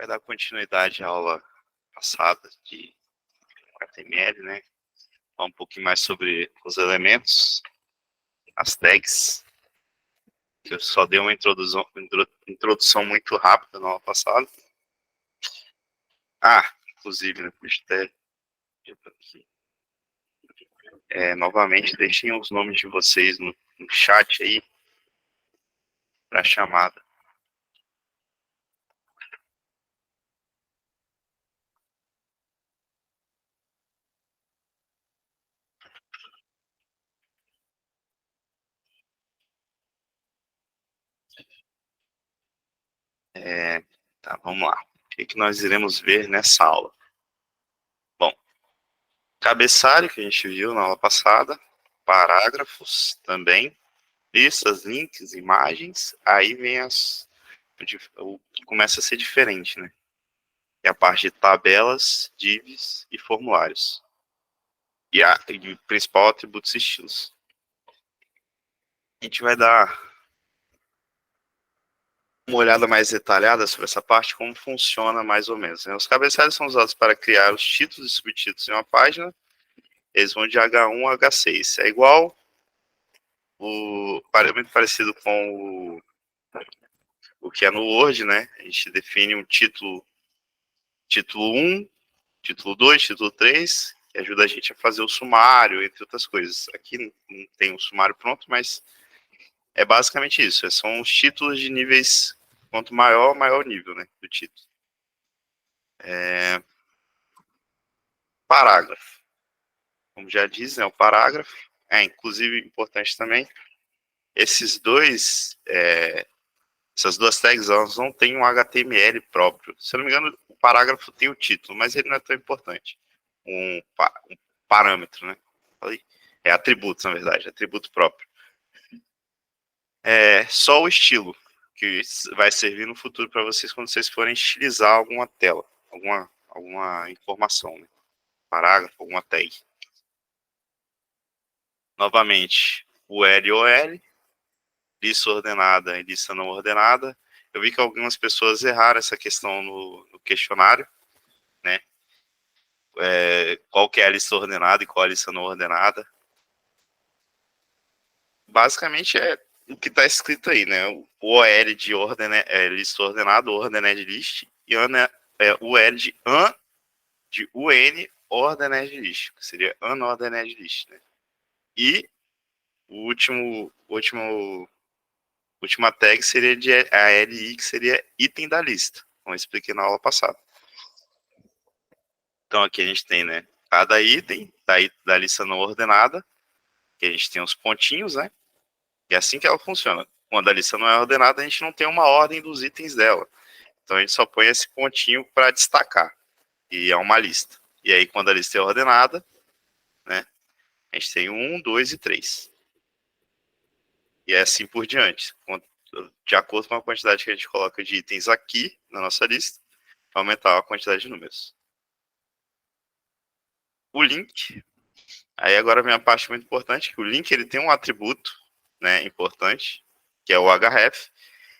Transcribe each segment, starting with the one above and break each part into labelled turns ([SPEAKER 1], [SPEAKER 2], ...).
[SPEAKER 1] dar continuidade à aula passada de HTML, né? Falar um pouquinho mais sobre os elementos, as tags, que eu só dei uma introdução muito rápida na aula passada. Inclusive, né, puxa até aqui. Novamente, deixem os nomes de vocês no chat aí, para a chamada. Tá, vamos lá. O que nós iremos ver nessa aula? Bom, cabeçalho, que a gente viu na aula passada, parágrafos também, listas, links, imagens, aí vem o que começa a ser diferente, né? É a parte de tabelas, divs e formulários. E o principal, atributos e estilos. A gente vai dar uma olhada mais detalhada sobre essa parte, como funciona mais ou menos, né? Os cabeçalhos são usados para criar os títulos e subtítulos em uma página. Eles vão de H1 a H6. É igual, muito parecido com o que é no Word, né? A gente define um título 1, título 2, título 3, que ajuda a gente a fazer o sumário, entre outras coisas. Aqui não tem um sumário pronto, mas é basicamente isso. São os títulos de níveis, quanto maior o nível, né, do título. Parágrafo. Como já diz, né, o parágrafo. Inclusive, importante também, essas duas tags, elas não têm um HTML próprio. Se eu não me engano, o parágrafo tem o título, mas ele não é tão importante. Um parâmetro, né? É atributo, na verdade, atributo próprio. Só o estilo, que vai servir no futuro para vocês quando vocês forem estilizar alguma tela, alguma informação, né? Parágrafo, alguma tag. Novamente, o LOL, lista ordenada e lista não ordenada. Eu vi que algumas pessoas erraram essa questão no questionário, né? Qual que é a lista ordenada e qual a lista não ordenada. Basicamente é o que está escrito aí, né? O OL de lista ordenada, ordered list, e o L de UN ordered list, que seria unordered list, né? E o última tag seria a LI, que seria item da lista, como eu expliquei na aula passada. Então aqui a gente tem, né, cada item da lista não ordenada, que a gente tem os pontinhos, né? E é assim que ela funciona. Quando a lista não é ordenada, a gente não tem uma ordem dos itens dela. Então a gente só põe esse pontinho para destacar. E é uma lista. E aí quando a lista é ordenada, né, a gente tem 1, 2 e 3. E é assim por diante. De acordo com a quantidade que a gente coloca de itens aqui na nossa lista, aumentar a quantidade de números. O link, aí agora vem a parte muito importante, que o link ele tem um atributo, né, importante, que é o href.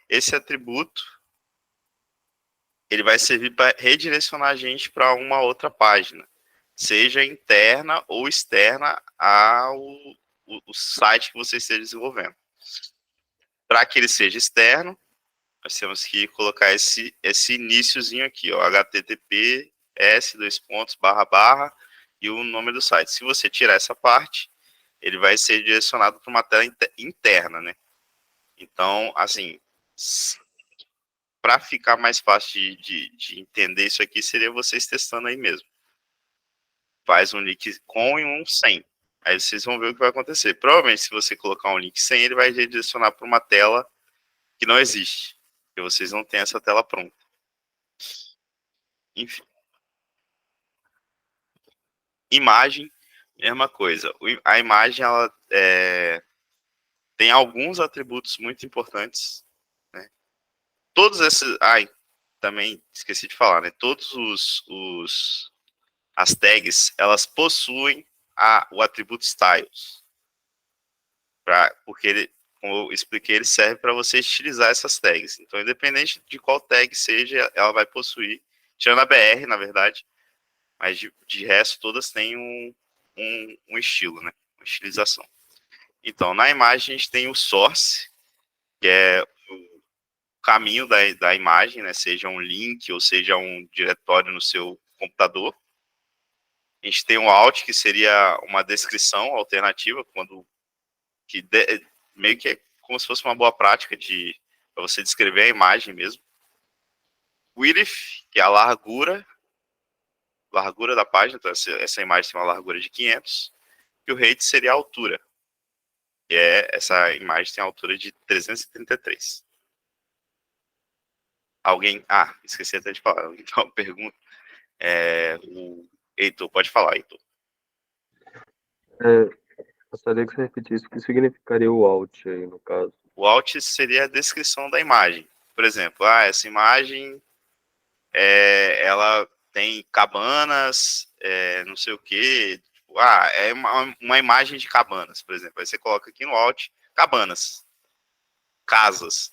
[SPEAKER 1] Esse atributo ele vai servir para redirecionar a gente para uma outra página, seja interna ou externa ao site que você esteja desenvolvendo. Para que ele seja externo, nós temos que colocar esse iniciozinho aqui, ó, https e o nome do site. Se você tirar essa parte, ele vai ser direcionado para uma tela interna, né? Então, assim, para ficar mais fácil de entender isso aqui, seria vocês testando aí mesmo. Faz um link com e um sem. Aí vocês vão ver o que vai acontecer. Provavelmente, se você colocar um link sem, ele vai redirecionar para uma tela que não existe. Porque vocês não têm essa tela pronta. Enfim. Imagem, mesma coisa. A imagem, ela tem alguns atributos muito importantes, né? Todos esses... também esqueci de falar, né? Todos as tags, elas possuem o atributo styles. Porque como eu expliquei, ele serve para você estilizar essas tags. Então, independente de qual tag seja, ela vai possuir, tirando a BR, na verdade, mas de resto, todas têm um estilo, né? Uma estilização. Então, na imagem, a gente tem o source, que é o caminho da imagem, né? Seja um link ou seja um diretório no seu computador. A gente tem o alt, que seria uma descrição alternativa, meio que é como se fosse uma boa prática para você descrever a imagem mesmo. Width, que é a largura da página, então essa imagem tem uma largura de 500, e o height seria a altura, que essa imagem tem a altura de 333. Alguém... esqueci até de falar, então pergunta. O Heitor, pode falar, Heitor.
[SPEAKER 2] Gostaria que você repetisse o que significaria o alt aí, no caso.
[SPEAKER 1] O alt seria a descrição da imagem. Por exemplo, essa imagem ela tem cabanas, não sei o que. Tipo, é uma imagem de cabanas, por exemplo. Aí você coloca aqui no alt, cabanas, casas,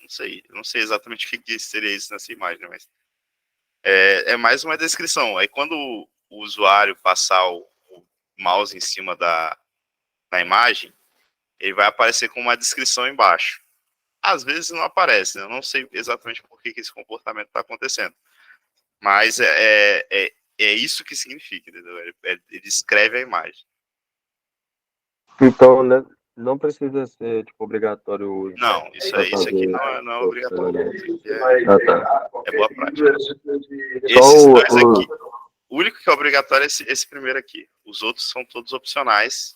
[SPEAKER 1] não sei exatamente o que seria isso nessa imagem, mas é mais uma descrição. Aí quando o usuário passar o mouse em cima da imagem, ele vai aparecer com uma descrição embaixo. Às vezes não aparece, né? Eu não sei exatamente por que esse comportamento está acontecendo. Mas é isso que significa, entendeu? Ele descreve a imagem.
[SPEAKER 2] Então, né, não precisa ser tipo, obrigatório o uso.
[SPEAKER 1] Não, isso aqui não é obrigatório. Isso aqui é boa prática. Esses dois aqui, o único que é obrigatório é esse primeiro aqui. Os outros são todos opcionais.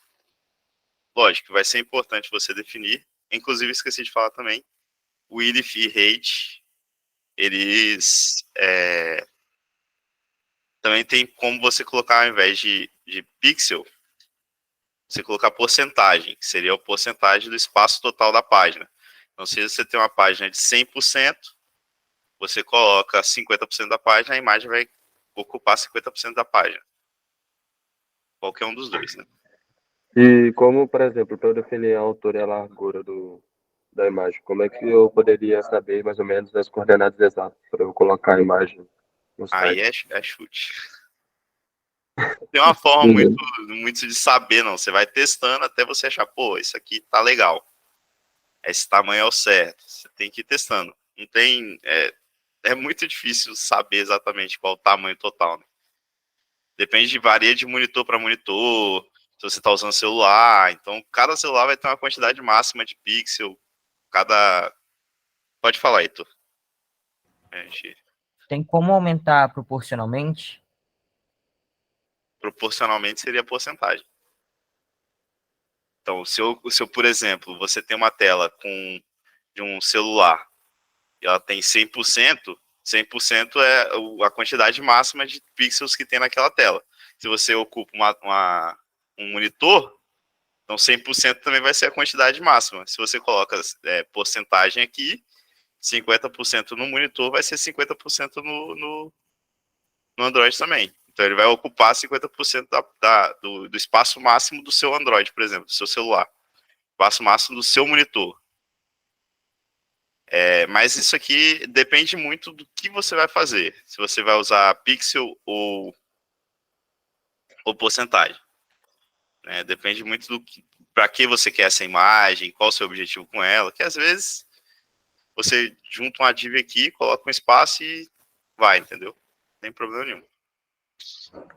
[SPEAKER 1] Lógico, vai ser importante você definir. Inclusive, esqueci de falar também, o width e height, eles também tem como você colocar, ao invés de pixel, você colocar porcentagem, que seria a porcentagem do espaço total da página. Então, se você tem uma página de 100%, você coloca 50% da página, a imagem vai ocupar 50% da página. Qualquer um dos dois, né?
[SPEAKER 2] E como, por exemplo, para eu definir a altura e a largura da imagem, como é que eu poderia saber mais ou menos as coordenadas exatas para eu colocar a imagem no
[SPEAKER 1] Aí
[SPEAKER 2] site?
[SPEAKER 1] é chute. Tem uma forma muito de saber, não. Você vai testando até você achar, pô, isso aqui tá legal. Esse tamanho é o certo. Você tem que ir testando. Não tem... É muito difícil saber exatamente qual o tamanho total, né? Depende, varia de monitor para monitor, se você está usando celular. Então, cada celular vai ter uma quantidade máxima de pixel. Pode falar, Heitor.
[SPEAKER 3] Tem como aumentar proporcionalmente?
[SPEAKER 1] Proporcionalmente seria a porcentagem. Então, se eu, por exemplo, você tem uma tela de um celular e ela tem 100%, 100% é a quantidade máxima de pixels que tem naquela tela. Se você ocupa um monitor, então 100% também vai ser a quantidade máxima. Se você coloca porcentagem aqui, 50% no monitor vai ser 50% no Android também. Então ele vai ocupar 50% do espaço máximo do seu Android, por exemplo, do seu celular. Espaço máximo do seu monitor. Mas isso aqui depende muito do que você vai fazer. Se você vai usar pixel ou porcentagem. Depende muito do para que você quer essa imagem, qual o seu objetivo com ela, que às vezes você junta uma div aqui, coloca um espaço e vai, entendeu? Não tem problema nenhum.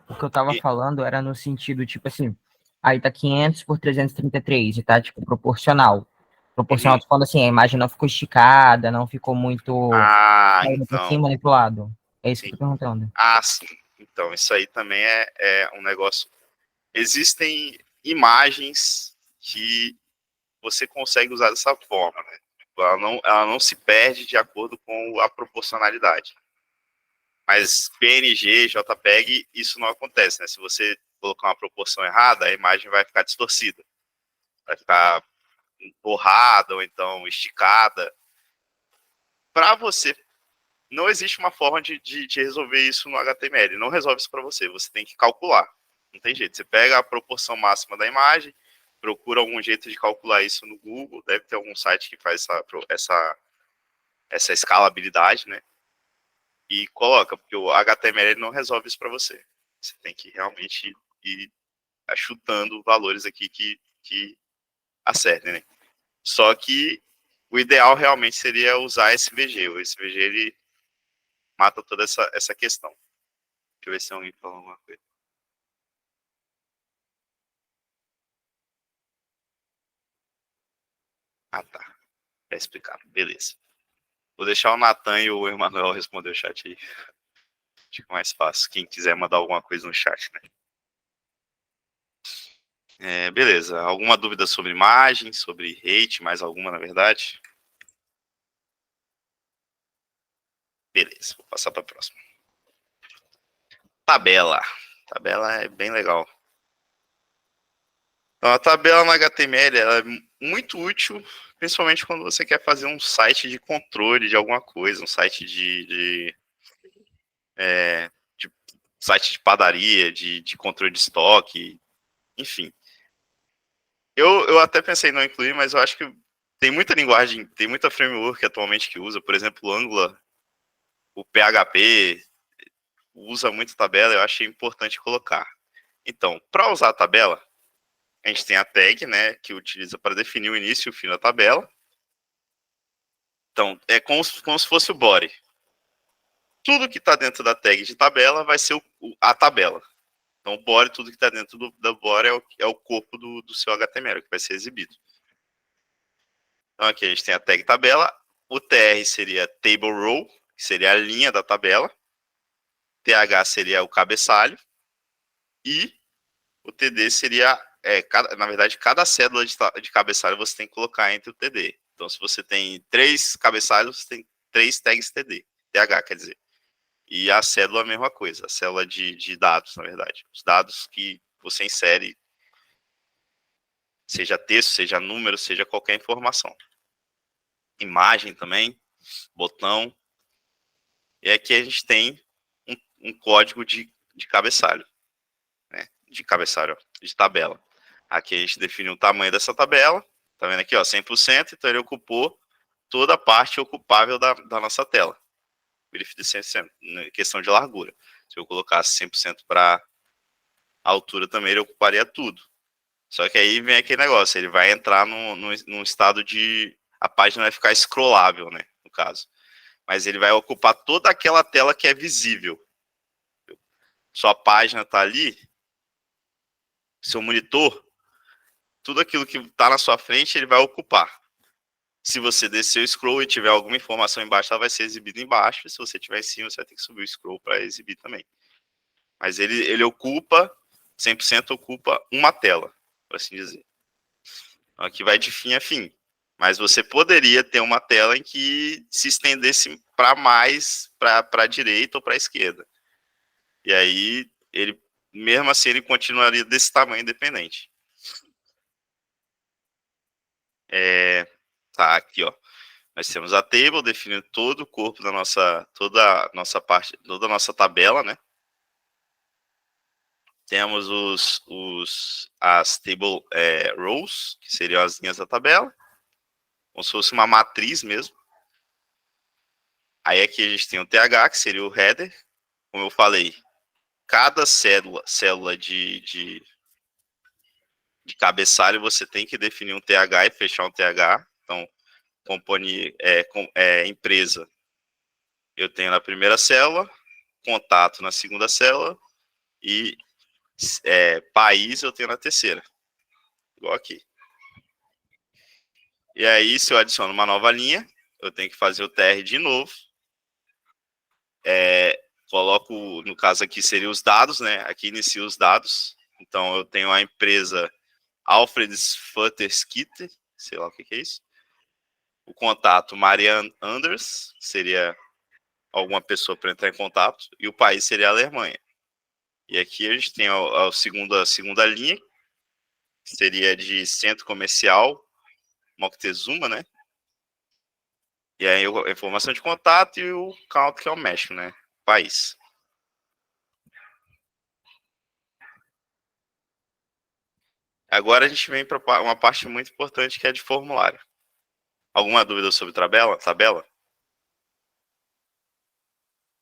[SPEAKER 3] O que eu tava falando era no sentido, tipo assim, aí tá 500 por 333 e tá, tipo, proporcional. Proporcional, tô falando assim, a imagem não ficou esticada, não ficou muito indo pra
[SPEAKER 1] Então.
[SPEAKER 3] cima nem pro lado. É isso
[SPEAKER 1] Sim.
[SPEAKER 3] que eu tô perguntando.
[SPEAKER 1] Sim. Então, isso aí também é um negócio. Existem imagens que você consegue usar dessa forma, né? Ela não se perde de acordo com a proporcionalidade. Mas PNG, JPEG, isso não acontece, né? Se você colocar uma proporção errada, a imagem vai ficar distorcida. Vai ficar borrada ou então esticada. Para você, não existe uma forma de resolver isso no HTML. Não resolve isso para você. Você tem que calcular. Não tem jeito. Você pega a proporção máxima da imagem, procura algum jeito de calcular isso no Google, deve ter algum site que faz essa escalabilidade, né? E coloca, porque o HTML ele não resolve isso para você. Você tem que realmente ir chutando valores aqui que acertem, né? Só que o ideal realmente seria usar SVG. O SVG ele mata toda essa questão. Deixa eu ver se alguém falou alguma coisa. Ah, tá. Já explicaram. Beleza. Vou deixar o Natan e o Emanuel responder o chat aí. Fica mais fácil. Quem quiser mandar alguma coisa no chat, né? Beleza. Alguma dúvida sobre imagem, sobre rate, mais alguma, na verdade? Beleza. Vou passar para a próxima. Tabela. Tabela é bem legal. Então, a tabela no HTML ela é muito útil, principalmente quando você quer fazer um site de controle de alguma coisa, um site de site de padaria, de controle de estoque, enfim. Eu até pensei em não incluir, mas eu acho que tem muita linguagem, tem muita framework atualmente que usa, por exemplo, o Angular, o PHP, usa muito tabela, eu achei importante colocar. Então, para usar a tabela, a gente tem a tag, né, que utiliza para definir o início e o fim da tabela. Então, é como se fosse o body. Tudo que está dentro da tag de tabela vai ser a tabela. Então, o body, tudo que está dentro do body é o corpo do seu HTML, que vai ser exibido. Então, aqui a gente tem a tag tabela. O TR seria table row, que seria a linha da tabela. TH seria o cabeçalho. E o TD seria, na verdade, cada cédula de cabeçalho você tem que colocar entre o TD. Então, se você tem 3 cabeçalhos, você tem 3 tags TD. TH, quer dizer. E a célula a mesma coisa, a célula de dados, na verdade. Os dados que você insere, seja texto, seja número, seja qualquer informação. Imagem também, botão. E aqui a gente tem um código de cabeçalho, né? De cabeçalho, de tabela. Aqui a gente define o tamanho dessa tabela. Tá vendo aqui, ó, 100%, então ele ocupou toda a parte ocupável da nossa tela. De 100%, questão de largura. Se eu colocasse 100% para a altura também, ele ocuparia tudo. Só que aí vem aquele negócio, ele vai entrar num estado de... A página vai ficar scrollável, né, no caso. Mas ele vai ocupar toda aquela tela que é visível. Sua página está ali, seu monitor, tudo aquilo que está na sua frente, ele vai ocupar. Se você descer o scroll e tiver alguma informação embaixo, ela vai ser exibida embaixo. Se você tiver em cima, você vai ter que subir o scroll para exibir também. Mas ele ocupa, 100% ocupa uma tela, por assim dizer. Então, aqui vai de fim a fim. Mas você poderia ter uma tela em que se estendesse para mais, para a direita ou para a esquerda. E aí, ele, mesmo assim, ele continuaria desse tamanho independente. Tá, aqui, ó. Nós temos a table definindo todo o corpo da toda a nossa parte, toda a nossa tabela, né? Temos as table rows, que seriam as linhas da tabela, como se fosse uma matriz mesmo. Aí aqui a gente tem o TH, que seria o header. Como eu falei, cada célula de cabeçalho você tem que definir um TH e fechar um TH. Então, empresa, eu tenho na primeira célula, contato na segunda célula e país eu tenho na terceira. Igual aqui. E aí, se eu adiciono uma nova linha, eu tenho que fazer o TR de novo. Coloco, no caso aqui, seria os dados, né? Aqui inicio os dados. Então, eu tenho a empresa Alfred's Futterskit, sei lá o que é isso. O contato Marianne Anders, seria alguma pessoa para entrar em contato. E o país seria a Alemanha. E aqui a gente tem a segunda linha, que seria de centro comercial, Moctezuma, né? E aí a informação de contato e o country, que é o México, né? País. Agora a gente vem para uma parte muito importante que é de formulário. Alguma dúvida sobre tabela?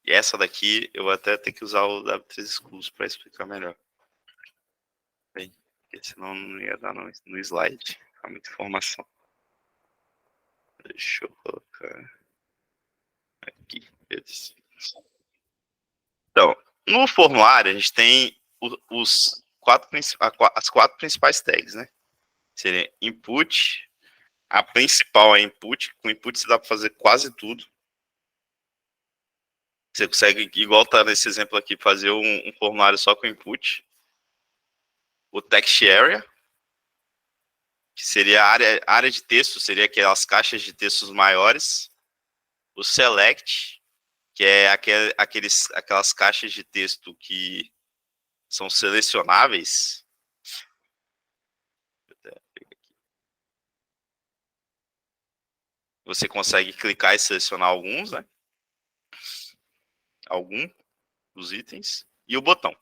[SPEAKER 1] E essa daqui eu vou até ter que usar o W3 Schools para explicar melhor. Bem, porque senão não ia dar no slide. Há muita informação. Deixa eu colocar aqui. Então, no formulário a gente tem as quatro principais tags, né? Seria input. A principal é input. Com input você dá para fazer quase tudo. Você consegue, igual tá nesse exemplo aqui, fazer um formulário só com input. O text area, que seria a área de texto, seria aquelas caixas de textos maiores. O select, que é aquelas caixas de texto que são selecionáveis. Você consegue clicar e selecionar alguns, né? Algum dos itens. E o botão.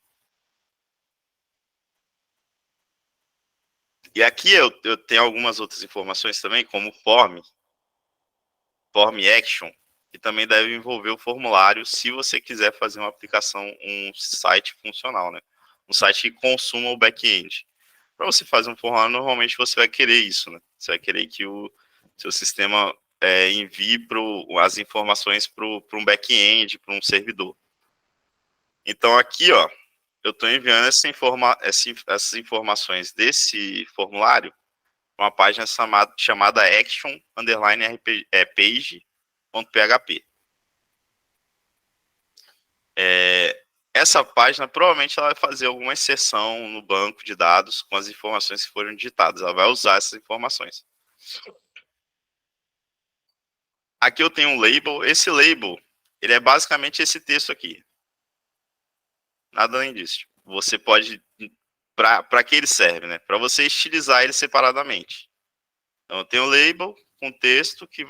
[SPEAKER 1] E aqui eu tenho algumas outras informações também, como form action, que também deve envolver o formulário se você quiser fazer uma aplicação, um site funcional, né? Um site que consuma o back-end. Para você fazer um formulário, normalmente você vai querer isso, né? Você vai querer que o seu sistema envie as informações para um back-end, para um servidor. Então aqui, ó, eu estou enviando essas informações desse formulário para uma página chamada action_page.php. Essa página provavelmente ela vai fazer alguma inserção no banco de dados com as informações que foram digitadas. Ela vai usar essas informações. Aqui eu tenho um label. Esse label, ele é basicamente esse texto aqui. Nada além disso. Você pode... Para que ele serve, né? Para você estilizar ele separadamente. Então, eu tenho um label com texto que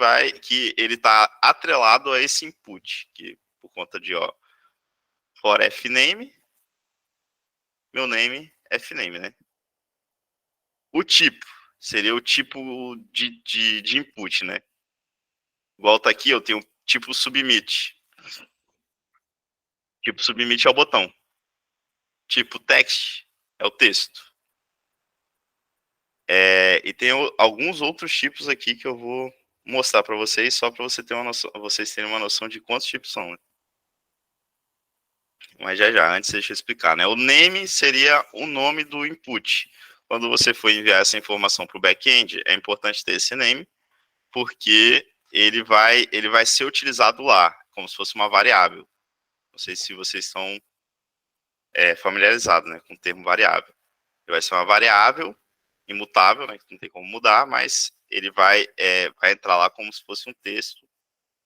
[SPEAKER 1] ele está atrelado a esse input, que por conta de, ó, for fname, meu name fname, né? O tipo seria o tipo de input, né? Igual tá aqui, eu tenho tipo submit. Tipo submit é o botão. Tipo text é o texto. E tem alguns outros tipos aqui que eu vou mostrar para vocês, só para vocês terem uma noção de quantos tipos são, né? Mas já, antes deixa eu explicar, né? O name seria o nome do input. Quando você for enviar essa informação para o back-end, é importante ter esse name, porque ele vai ser utilizado lá, como se fosse uma variável. Não sei se vocês estão familiarizados, né, com o termo variável. Ele vai ser uma variável imutável, né, que não tem como mudar, mas ele vai entrar lá como se fosse um texto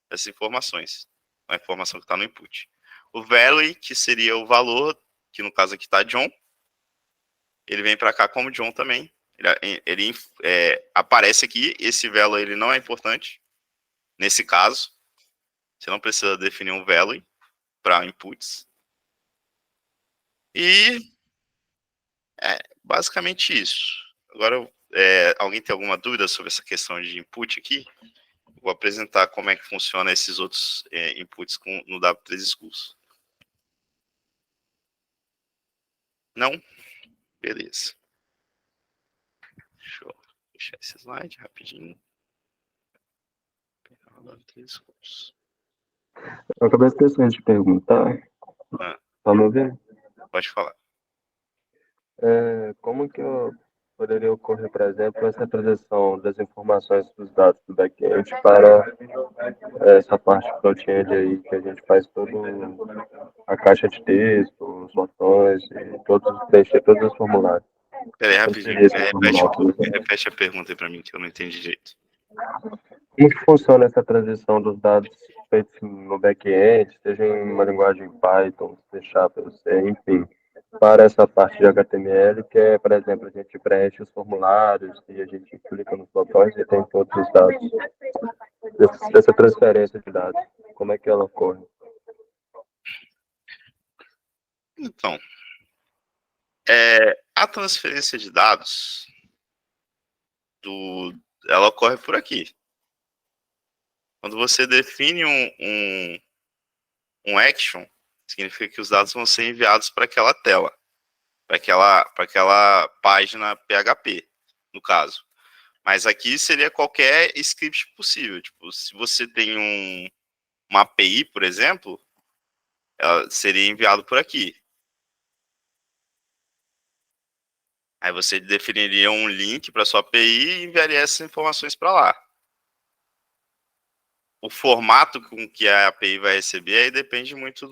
[SPEAKER 1] dessas informações, uma informação que está no input. O value, que seria o valor, que no caso aqui está John, ele vem para cá como John também. Ele aparece aqui, esse value ele não é importante, nesse caso. Você não precisa definir um value para inputs. E basicamente isso. Agora, alguém tem alguma dúvida sobre essa questão de input aqui? Vou apresentar como é que funciona esses outros inputs no W3 Schools. Não? Beleza. Deixa eu fechar esse slide rapidinho. Pegar o W3 Schools.
[SPEAKER 2] Eu acabei esquecendo de perguntar. Tá me ouvindo?
[SPEAKER 1] Pode falar.
[SPEAKER 2] Como que poderia ocorrer, por exemplo, essa transição das informações dos dados do back-end para essa parte front-end aí, que a gente faz toda a caixa de texto, os botões, e preencher todos os formulários.
[SPEAKER 1] Peraí,
[SPEAKER 2] Como
[SPEAKER 1] rapidinho.
[SPEAKER 2] seria esse formulário?
[SPEAKER 1] Repete a pergunta aí para mim, que eu não entendi direito.
[SPEAKER 2] Como que funciona essa transição dos dados feitos no back-end, seja em uma linguagem Python, C#, C, enfim, para essa parte de HTML, que é, por exemplo, a gente preenche os formulários e a gente clica nos botões e tem todos os dados. Dessa transferência de dados, como é que ela ocorre?
[SPEAKER 1] Então, a transferência de dados, ela ocorre por aqui. Quando você define um action, significa que os dados vão ser enviados para aquela tela, para aquela página PHP, no caso. Mas aqui seria qualquer script possível. Tipo, se você tem uma API, por exemplo, ela seria enviado por aqui. Aí você definiria um link para sua API e enviaria essas informações para lá. O formato com que a API vai receber aí depende muito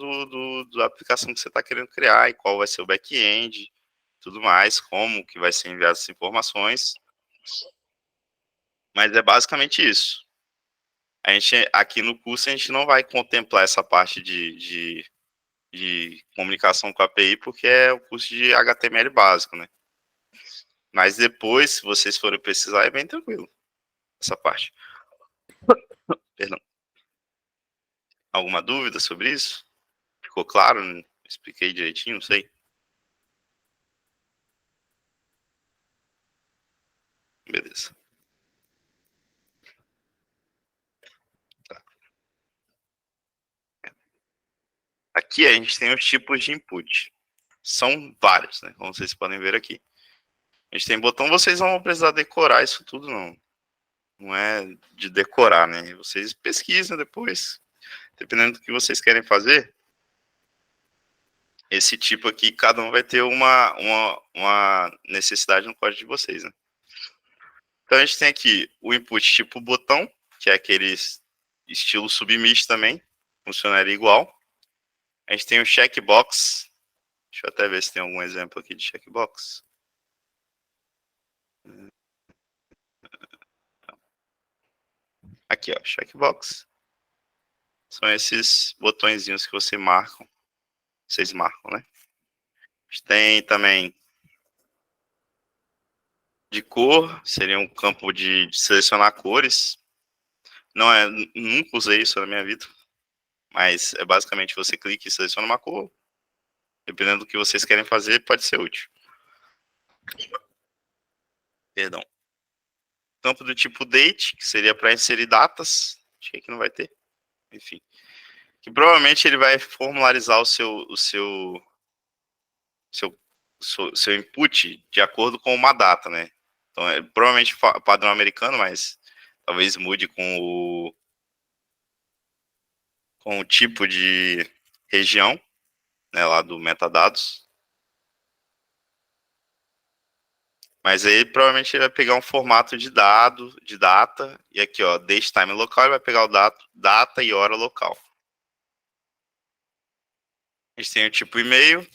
[SPEAKER 1] da aplicação que você está querendo criar e qual vai ser o back-end, tudo mais, como que vai ser enviado essas informações. Mas é basicamente isso. A gente, aqui no curso a gente não vai contemplar essa parte de comunicação com a API, porque é o curso de HTML básico, né? Mas depois, se vocês forem precisar, é bem tranquilo essa parte. Perdão. Alguma dúvida sobre isso? Ficou claro? Expliquei direitinho, não sei. Beleza. Tá. Aqui a gente tem os tipos de input. São vários, né? Como vocês podem ver aqui. A gente tem botão, vocês não vão precisar decorar isso tudo, não. Não é de decorar, né? Vocês pesquisam depois. Dependendo do que vocês querem fazer, esse tipo aqui, cada um vai ter uma necessidade no código de vocês, né? Então a gente tem aqui o input tipo botão, que é aquele estilo submit também, funcionaria igual. A gente tem o checkbox. Deixa eu até ver se tem algum exemplo aqui de checkbox. Aqui, ó, checkbox. São esses botõezinhos que vocês marcam, né? A gente tem também de cor, seria um campo de selecionar cores. Não é, nunca usei isso na minha vida, mas é basicamente você clica e seleciona uma cor. Dependendo do que vocês querem fazer, pode ser útil. Perdão. Campo do tipo date, que seria para inserir datas. Acho que aqui não vai ter. Enfim. Que provavelmente ele vai formularizar seu input de acordo com uma data, né? Então, é provavelmente padrão americano, mas talvez mude com o tipo de região, né, lá do metadados. Mas aí provavelmente ele vai pegar um formato de data, e aqui, ó, date, time local, ele vai pegar o data e hora local. A gente tem o tipo e-mail.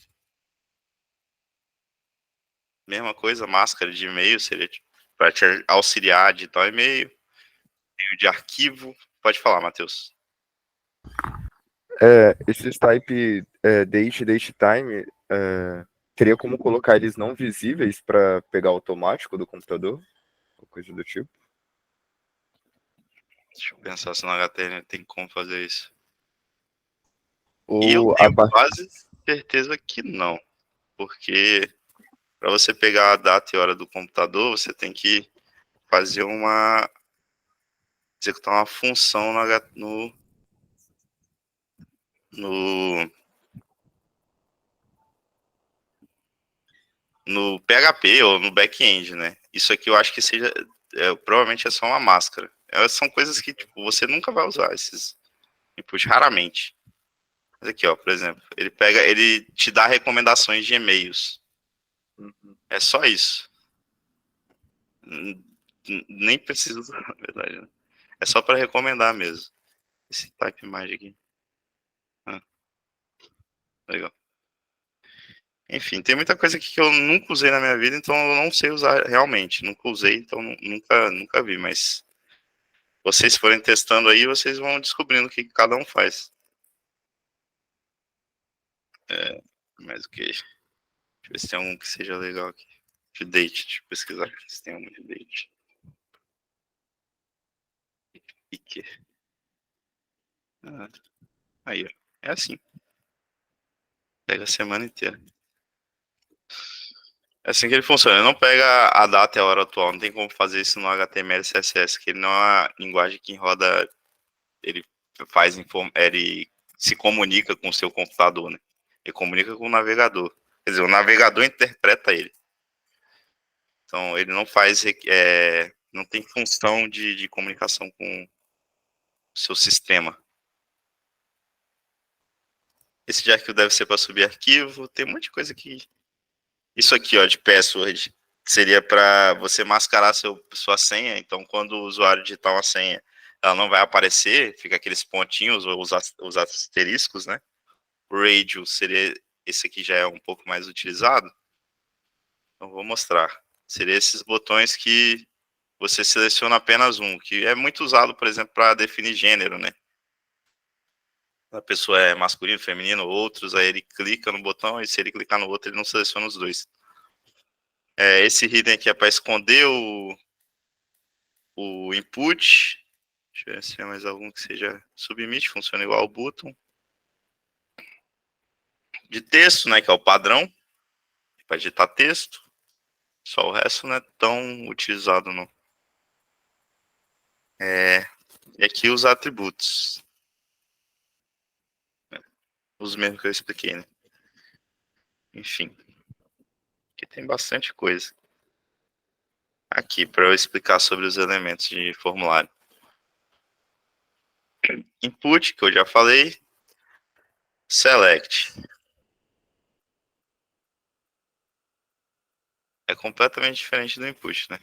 [SPEAKER 1] Mesma coisa, máscara de e-mail, seria para te auxiliar a digitar o e-mail. Tem o de arquivo. Pode falar, Matheus.
[SPEAKER 4] Esses type date time, teria como colocar eles não visíveis para pegar automático do computador? Ou coisa do tipo?
[SPEAKER 1] Deixa eu pensar se no HTML tem como fazer isso.
[SPEAKER 4] Ou
[SPEAKER 1] Eu
[SPEAKER 4] a
[SPEAKER 1] tenho quase certeza que não. Porque para você pegar a data e hora do computador, você tem que fazer executar uma função no PHP ou no back-end, né? Isso aqui eu acho que provavelmente é só uma máscara. Elas são coisas que tipo, você nunca vai usar, esses inputs, raramente. Mas aqui, ó, por exemplo, ele te dá recomendações de e-mails. É só isso. Nem precisa usar, na verdade, né? É só para recomendar mesmo. Esse type imagem aqui. Legal. Enfim, tem muita coisa aqui que eu nunca usei na minha vida, então eu não sei usar realmente. Nunca usei, então nunca vi, mas vocês forem testando aí, vocês vão descobrindo o que cada um faz. Mais o que? Deixa eu ver se tem algum que seja legal aqui. De date, deixa eu pesquisar aqui se tem algum de date. E que? Aí, ó. É assim. Pega a semana inteira. É assim que ele funciona. Ele não pega a data e a hora atual. Não tem como fazer isso no HTML e CSS, que ele não é uma linguagem que roda. Ele ele se comunica com o seu computador, né? Ele comunica com o navegador. Quer dizer, o navegador interpreta ele. Então, ele não faz. Não tem função de comunicação com o seu sistema. Esse de arquivo deve ser para subir arquivo. Tem um monte de coisa aqui. Isso aqui, ó, de password, seria para você mascarar sua senha. Então, quando o usuário digitar uma senha, ela não vai aparecer, fica aqueles pontinhos ou os asteriscos, né? O radio seria, esse aqui já é um pouco mais utilizado. Então, vou mostrar. Seria esses botões que você seleciona apenas um, que é muito usado, por exemplo, para definir gênero, né? A pessoa é masculino, feminino, outros, aí ele clica no botão e se ele clicar no outro, ele não seleciona os dois. Esse hidden aqui é para esconder o input. Deixa eu ver se é mais algum que seja submit, funciona igual ao button. De texto, né, que é o padrão, para digitar texto. Só o resto não é tão utilizado, não. E aqui os atributos. Os mesmos que eu expliquei, né? Enfim. Aqui tem bastante coisa. Aqui para eu explicar sobre os elementos de formulário. Input, que eu já falei. Select. É completamente diferente do input, né?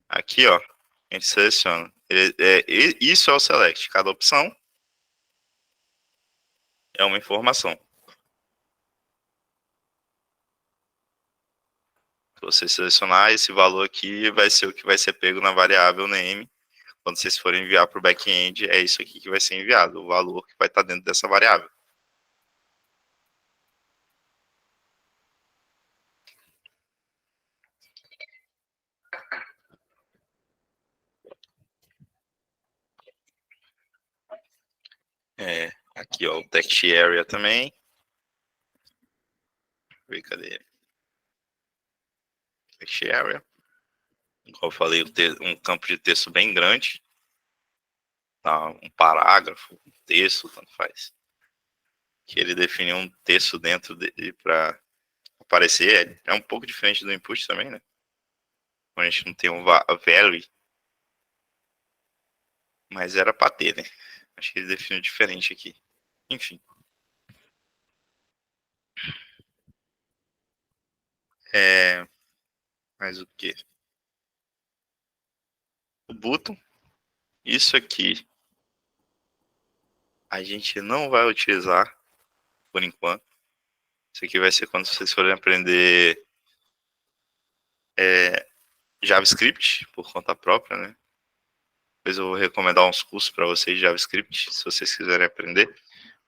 [SPEAKER 1] Aqui, ó, a gente seleciona. Isso é o select. Cada opção é uma informação. Se você selecionar esse valor aqui, vai ser o que vai ser pego na variável name. Quando vocês forem enviar para o back-end, é isso aqui que vai ser enviado, o valor que vai estar dentro dessa variável. Aqui, ó, o text area também. Cadê ele? Text area. Como eu falei, um campo de texto bem grande. Tá? Um parágrafo, um texto, tanto faz. Que ele define um texto dentro dele para aparecer. É um pouco diferente do input também, né? A gente não tem um value. Mas era para ter, né? Acho que ele definiu diferente aqui. Enfim. Mais o que? O button. Isso aqui a gente não vai utilizar por enquanto. Isso aqui vai ser quando vocês forem aprender JavaScript por conta própria, né? Depois eu vou recomendar uns cursos para vocês de JavaScript, se vocês quiserem aprender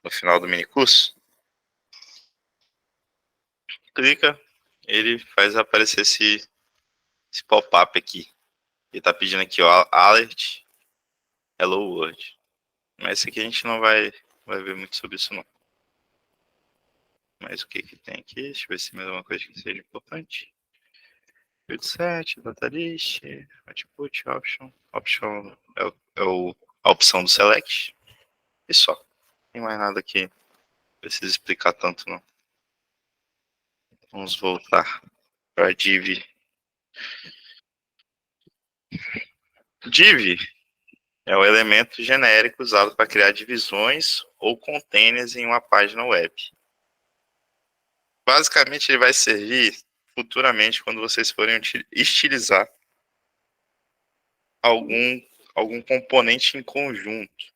[SPEAKER 1] no final do mini curso. Clica, ele faz aparecer esse pop-up aqui. Ele está pedindo aqui, ó, alert, hello world. Mas esse aqui a gente não vai ver muito sobre isso, não. Mas o que tem aqui? Deixa eu ver se tem mais alguma coisa que seja importante. Field set, data list, output, option. Option a opção do select. E só. Não tem mais nada aqui. Não precisa explicar tanto, não. Vamos voltar para div. Div é o elemento genérico usado para criar divisões ou containers em uma página web. Basicamente, ele vai servir futuramente quando vocês forem estilizar algum componente em conjunto.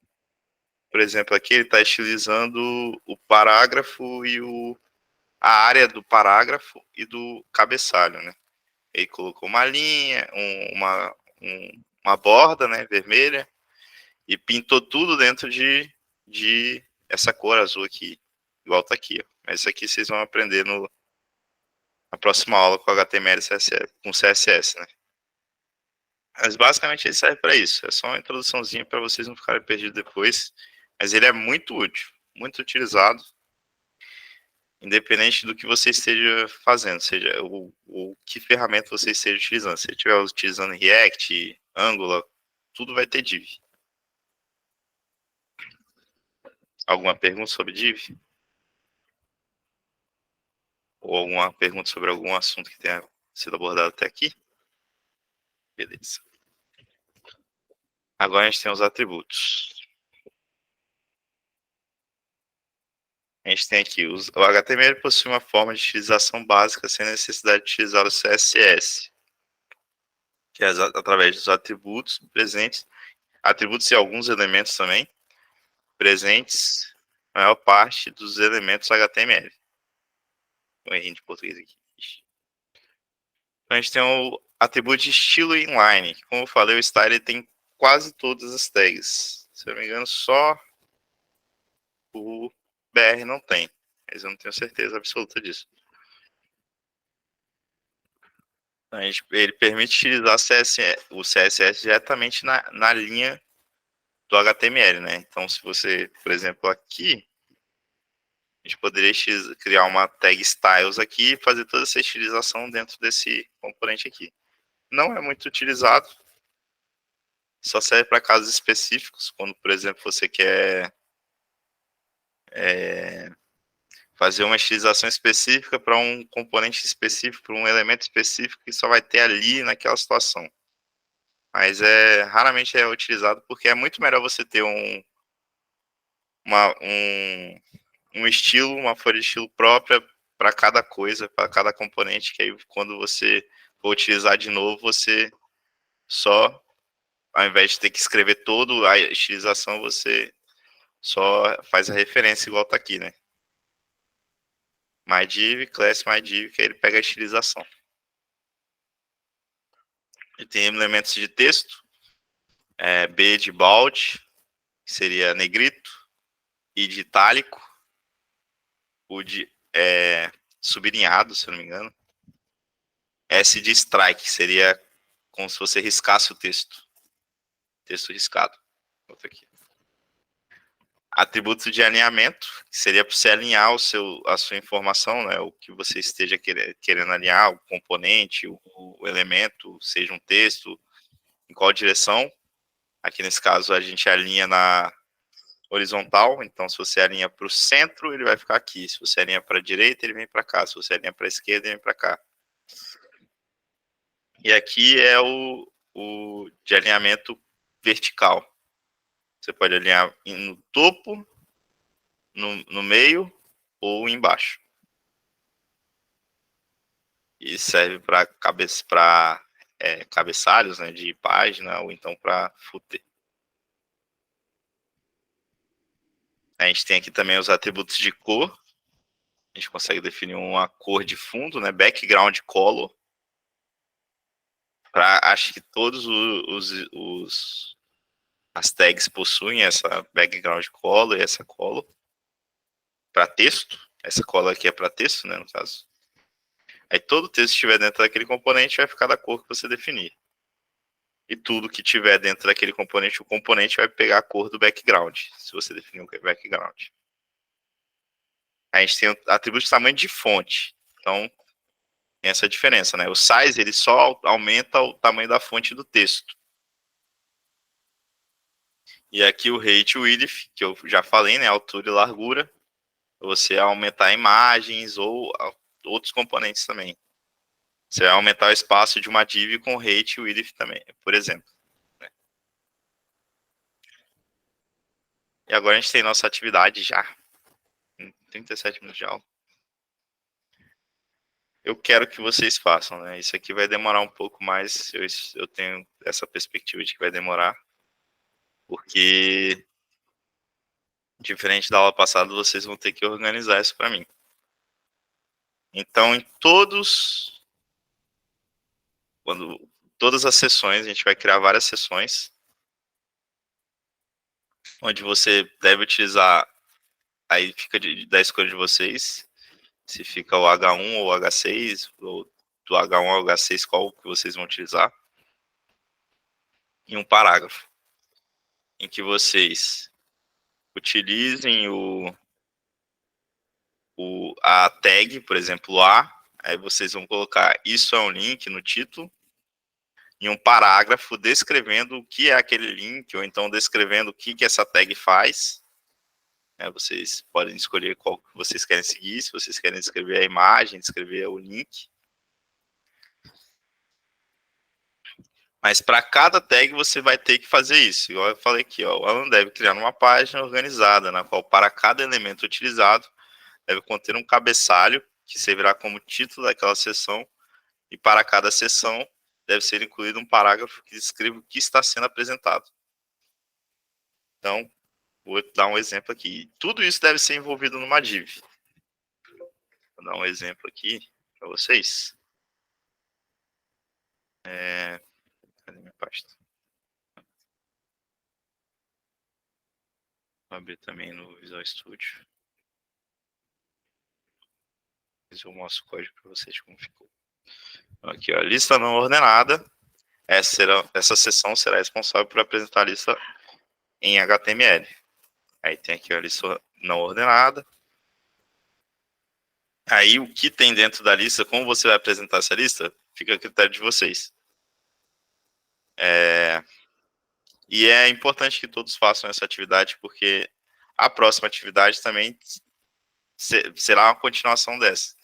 [SPEAKER 1] Por exemplo, aqui ele está estilizando o parágrafo e a área do parágrafo e do cabeçalho, né? Ele colocou uma linha, uma borda, né, vermelha, e pintou tudo dentro de essa cor azul aqui, igual tá aqui, ó. Mas isso aqui vocês vão aprender na próxima aula com HTML e CSS, com CSS, né? Mas basicamente ele serve para isso. É só uma introduçãozinha para vocês não ficarem perdidos depois. Mas ele é muito útil, muito utilizado. independente do que você esteja fazendo, seja o que ferramenta você esteja utilizando. Se você estiver utilizando React, Angular, tudo vai ter div. Alguma pergunta sobre div? Ou alguma pergunta sobre algum assunto que tenha sido abordado até aqui? Beleza. Agora a gente tem os atributos. A gente tem aqui, o HTML possui uma forma de utilização básica sem necessidade de utilizar o CSS, que é através dos atributos presentes, atributos e alguns elementos também, presentes na maior parte dos elementos HTML. Um errinho de português aqui. Então a gente tem o atributo de estilo inline. Como eu falei, o style tem quase todas as tags. Se eu não me engano, só o BR não tem. Mas eu não tenho certeza absoluta disso. Ele permite utilizar o CSS diretamente na linha do HTML, né? Então, se você, por exemplo, aqui, a gente poderia criar uma tag styles aqui e fazer toda essa estilização dentro desse componente aqui. Não é muito utilizado, só serve para casos específicos, quando, por exemplo, você quer fazer uma estilização específica para um componente específico, para um elemento específico que só vai ter ali naquela situação. Mas raramente é utilizado porque é muito melhor você ter um estilo, uma folha de estilo própria para cada coisa, para cada componente, que aí quando você for utilizar de novo, você só, ao invés de ter que escrever toda a estilização, você só faz a referência igual tá aqui, né? MyDiv, class MyDiv, que aí ele pega a estilização. Ele tem elementos de texto, B de bold, que seria negrito, I de itálico, U de sublinhado, se eu não me engano, S de strike, que seria como se você riscasse o texto riscado. Outro aqui. Atributo de alinhamento, que seria para você alinhar a sua informação, né, o que você esteja querendo alinhar, o componente, o elemento, seja um texto, em qual direção. Aqui nesse caso a gente alinha na horizontal, então se você alinha para o centro, ele vai ficar aqui. Se você alinha para a direita, ele vem para cá. Se você alinha para a esquerda, ele vem para cá. E aqui é o de alinhamento vertical. Você pode alinhar no topo, no meio ou embaixo. E serve para cabeçalhos, né, de página ou então para footer. A gente tem aqui também os atributos de cor. A gente consegue definir uma cor de fundo, né, background color. Acho que todos as tags possuem essa background color e essa color. Para texto, essa color aqui é para texto, né, no caso. Aí todo o texto que estiver dentro daquele componente vai ficar da cor que você definir. E tudo que tiver dentro daquele componente, o componente vai pegar a cor do background, se você definir o background. A gente tem o atributo de tamanho de fonte. Então, tem essa diferença, né? O size, ele só aumenta o tamanho da fonte do texto. E aqui o height e o width, que eu já falei, né? Altura e largura. Você aumentar imagens ou outros componentes também. Você vai aumentar o espaço de uma div com height e width também, por exemplo. Né? E agora a gente tem nossa atividade já. 37 minutos de aula. Eu quero que vocês façam, né? Isso aqui vai demorar um pouco mais. Eu tenho essa perspectiva de que vai demorar. Porque, diferente da aula passada, vocês vão ter que organizar isso para mim. Então, todas as sessões, a gente vai criar várias sessões, onde você deve utilizar, aí fica da escolha de vocês, se fica o H1 ou o H6, ou do H1 ao H6, qual que vocês vão utilizar, em um parágrafo, em que vocês utilizem a tag, por exemplo, aí vocês vão colocar isso é um link no título, e um parágrafo descrevendo o que é aquele link, ou então descrevendo o que essa tag faz. Vocês podem escolher qual que vocês querem seguir, se vocês querem escrever a imagem, escrever o link. Mas para cada tag você vai ter que fazer isso. Igual eu falei aqui, ó, o aluno deve criar uma página organizada, na qual para cada elemento utilizado deve conter um cabeçalho que servirá como título daquela seção, e para cada seção deve ser incluído um parágrafo que descreva o que está sendo apresentado. Então, vou dar um exemplo aqui. Tudo isso deve ser envolvido numa div. Vou dar um exemplo aqui para vocês. Cadê minha pasta? Vou abrir também no Visual Studio. Eu mostro o código para vocês como ficou. Aqui, ó, lista não ordenada. Essa seção será responsável por apresentar a lista em HTML. Aí tem aqui a lista não ordenada. Aí o que tem dentro da lista, como você vai apresentar essa lista, fica a critério de vocês. E é importante que todos façam essa atividade, porque a próxima atividade também será uma continuação dessa.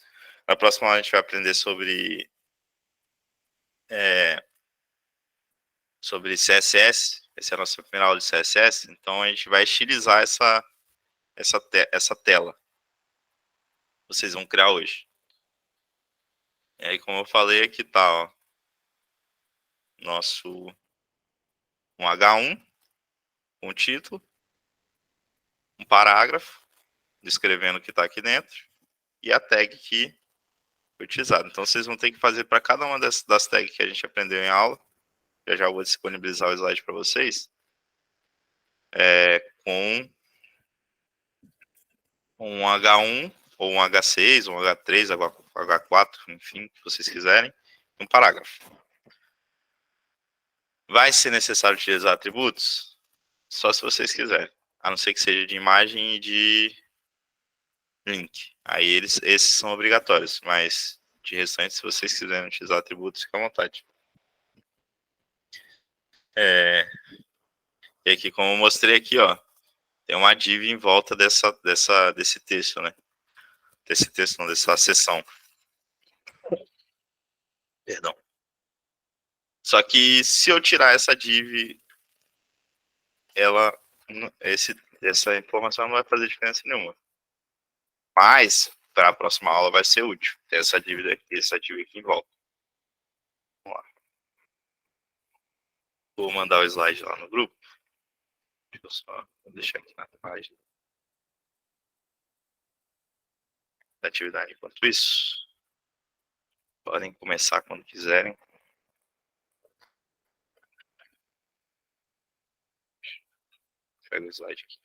[SPEAKER 1] Na próxima aula a gente vai aprender sobre CSS. Essa é a nossa primeira aula de CSS. Então a gente vai estilizar essa tela que vocês vão criar hoje. E aí, como eu falei, aqui tá, ó, nosso um H1, um título, um parágrafo descrevendo o que está aqui dentro e a tag que foi utilizada. Então vocês vão ter que fazer para cada uma das tags que a gente aprendeu em aula. Já vou disponibilizar o slide para vocês. Com um H1, ou um H6, um H3, H4, enfim, o que vocês quiserem, um parágrafo. Vai ser necessário utilizar atributos? Só se vocês quiserem. A não ser que seja de imagem e de link. Aí esses são obrigatórios, mas de restante, se vocês quiserem utilizar atributos, fica à vontade. E aqui, como eu mostrei aqui, ó, tem uma div em volta desse texto, né? Desse texto, não, dessa seção. Perdão. Só que se eu tirar essa div, essa informação não vai fazer diferença nenhuma. Mas, para a próxima aula vai ser útil ter essa div aqui em volta. Vamos lá. Vou mandar o slide lá no grupo. Deixa eu só deixar aqui na página da atividade. Enquanto isso, podem começar quando quiserem. Pega o slide aqui.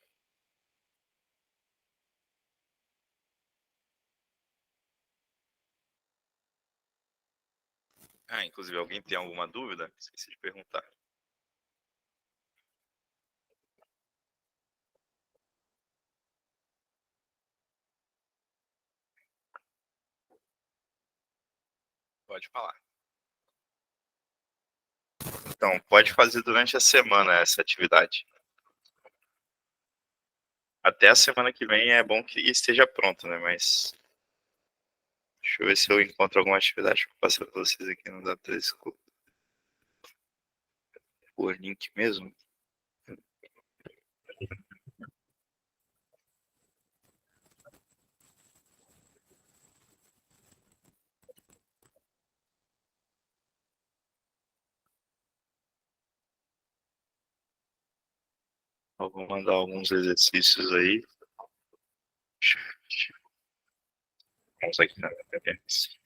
[SPEAKER 1] Inclusive, alguém tem alguma dúvida? Esqueci de perguntar. Pode falar. Então, pode fazer durante a semana essa atividade. Até a semana que vem é bom que esteja pronto, né? Mas deixa eu ver se eu encontro alguma atividade para passar para vocês aqui no Data3 por link mesmo. Eu vou mandar alguns exercícios aí. Vamos aqui na TPS.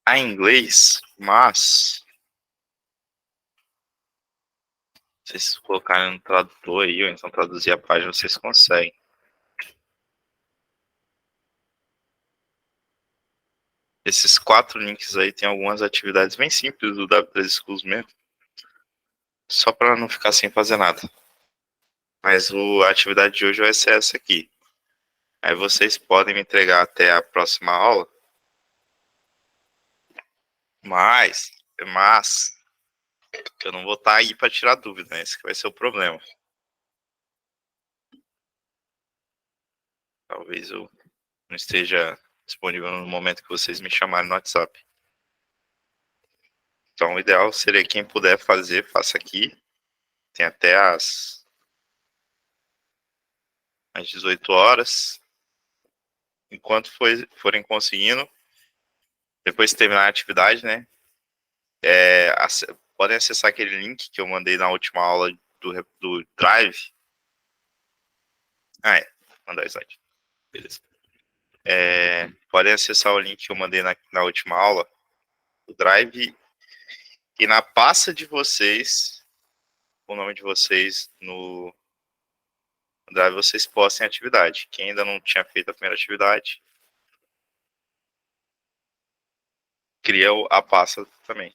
[SPEAKER 1] Em inglês, mas se vocês colocarem no tradutor aí, ou então traduzir a página, vocês conseguem. Esses 4 links aí tem algumas atividades bem simples do W3 Schools mesmo. Só para não ficar sem fazer nada. Mas a atividade de hoje vai ser essa aqui. Aí vocês podem me entregar até a próxima aula. Mas eu não vou estar aí para tirar dúvida, né? Esse que vai ser o problema. Talvez eu não esteja disponível no momento que vocês me chamarem no WhatsApp. Então, o ideal seria quem puder fazer, faça aqui. Tem até às 18 horas. Enquanto forem conseguindo, depois de terminar a atividade, né? Podem acessar aquele link que eu mandei na última aula do Drive. Mandar o slide. Beleza. Podem acessar o link que eu mandei na última aula do Drive. E na pasta de vocês, o nome de vocês no Drive, vocês postem a atividade. Quem ainda não tinha feito a primeira atividade, cria a pasta também.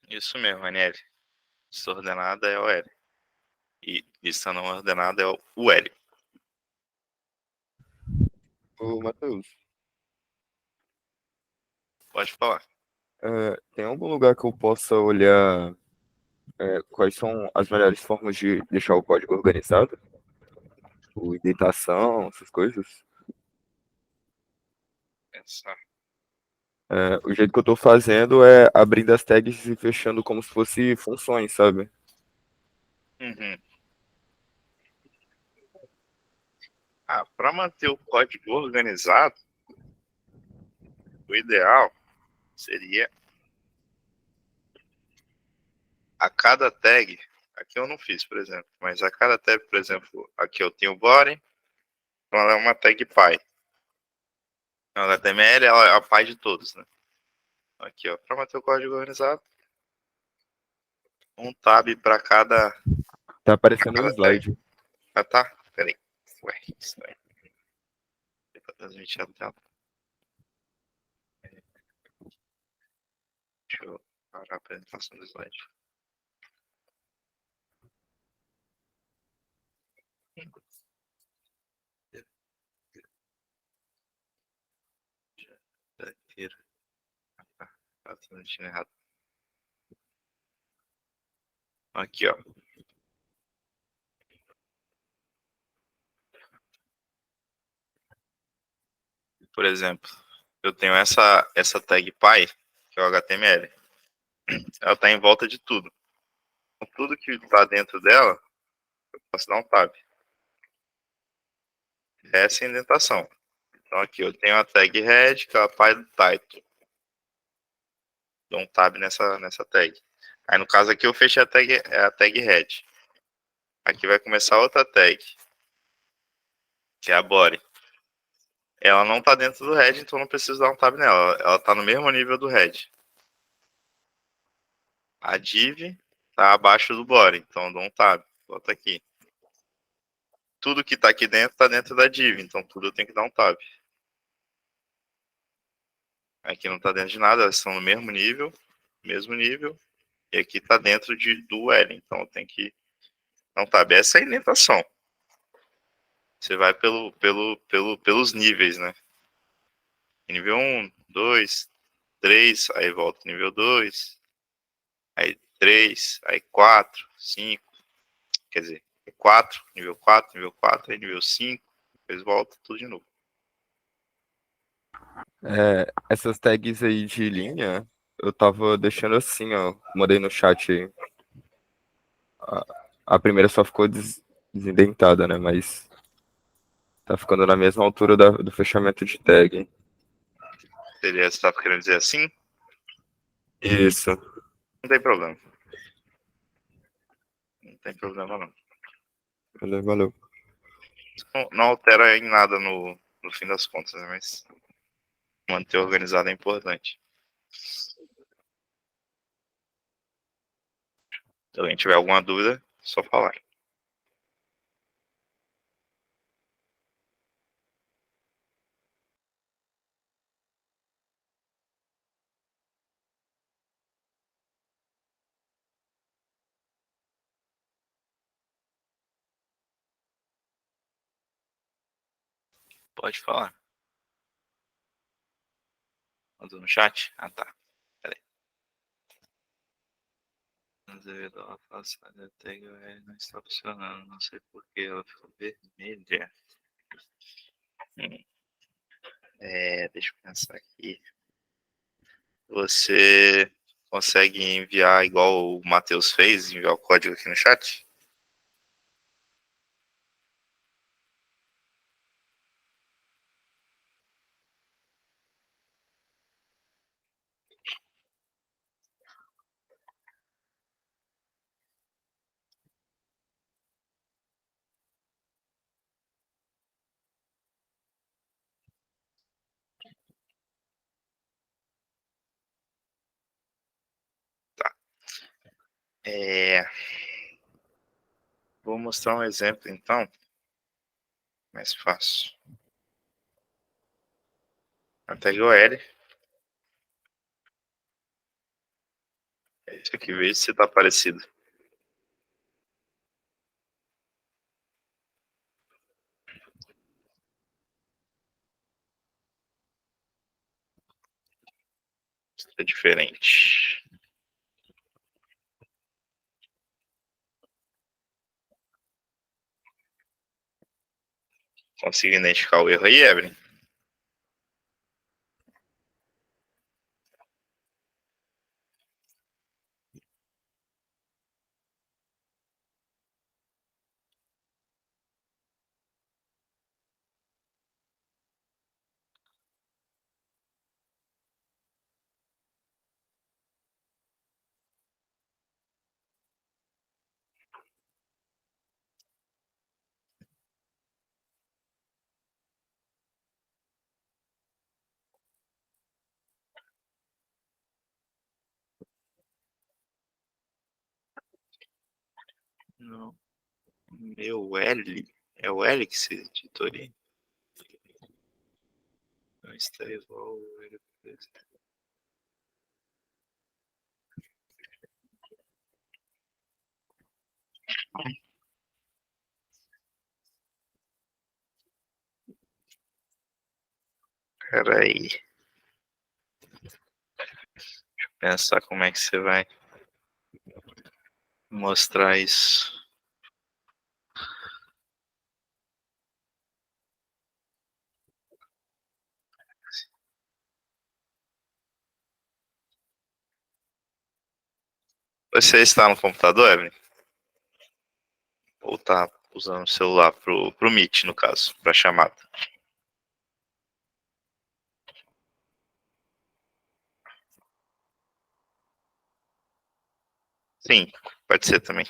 [SPEAKER 1] Isso mesmo, Aniele. Lista ordenada é o L. E lista não ordenada é o L.
[SPEAKER 4] Ô, Matheus,
[SPEAKER 1] Pode falar.
[SPEAKER 4] tem algum lugar que eu possa olhar quais são as melhores formas de deixar o código organizado? Tipo, indentação, essas coisas?
[SPEAKER 1] Pensar.
[SPEAKER 4] O jeito que eu tô fazendo é abrindo as tags e fechando como se fosse funções, sabe?
[SPEAKER 1] Uhum. Para manter o código organizado, o ideal seria a cada tag, aqui eu não fiz, por exemplo, mas a cada tag, por exemplo, aqui eu tenho o body, então ela é uma tag pai. A HTML ela é a pai de todos, né? Aqui, ó, para manter o código organizado, um tab para cada
[SPEAKER 4] Tá aparecendo no
[SPEAKER 1] tag.
[SPEAKER 4] slide.
[SPEAKER 1] Tá? Peraí. Ué, estranho. Pra transmitir a tela. Deixa eu parar a apresentação do slide. Tá transmitindo errado. Aqui, ó. Por exemplo, eu tenho essa tag pai, que é o HTML. Ela tá em volta de tudo. Então, tudo que tá dentro dela, eu posso dar um tab. Essa é a indentação. Então aqui eu tenho a tag head, que é a pai do title. Dou um tab nessa tag. Aí no caso aqui eu fechei a tag head. Aqui vai começar outra tag, que é a body. Ela não tá dentro do head, então não preciso dar um tab nela. Ela tá no mesmo nível do head. A div tá abaixo do body, então eu dou um tab. Bota aqui. Tudo que tá aqui dentro tá dentro da div, então tudo eu tenho que dar um tab. Aqui não tá dentro de nada, elas estão no mesmo nível. E aqui tá dentro do L, então eu tenho que dar um tab. Essa é a indentação. Você vai pelos níveis, né? Nível 1, 2, 3, aí volta nível 2, aí 3, aí 4, 5, quer dizer, 4, nível 4, aí nível 5, depois volta tudo de novo.
[SPEAKER 4] Essas tags aí de linha, eu tava deixando assim, ó. Mandei no chat aí. A primeira só ficou desindentada, né? Mas tá ficando na mesma altura do fechamento de tag.
[SPEAKER 1] Seria, você tá querendo dizer assim?
[SPEAKER 4] Isso.
[SPEAKER 1] Não tem problema. Não tem problema não.
[SPEAKER 4] Valeu.
[SPEAKER 1] Não altera em nada no fim das contas, né? Mas manter organizado é importante. Se alguém tiver alguma dúvida, é só falar. Pode falar. Mandou no chat? Ah, tá. Peraí. Devido à passada, a tag não está funcionando. Não sei por que ela ficou vermelha. Deixa eu pensar aqui. Você consegue enviar igual o Matheus fez, enviar o código aqui no chat? Tá. Vou mostrar um exemplo então, mais fácil. A tag OL. Isso aqui, veja se tá parecido. É diferente. Consegui identificar o erro aí, Evelyn? Não. Meu L? É o L que se editoria? Não está igual o L. Peraí. Pensar como é que você vai mostrar isso. Você está no computador, Evelyn? Ou tá usando o celular pro Meet, no caso, pra chamada? Sim, pode ser também.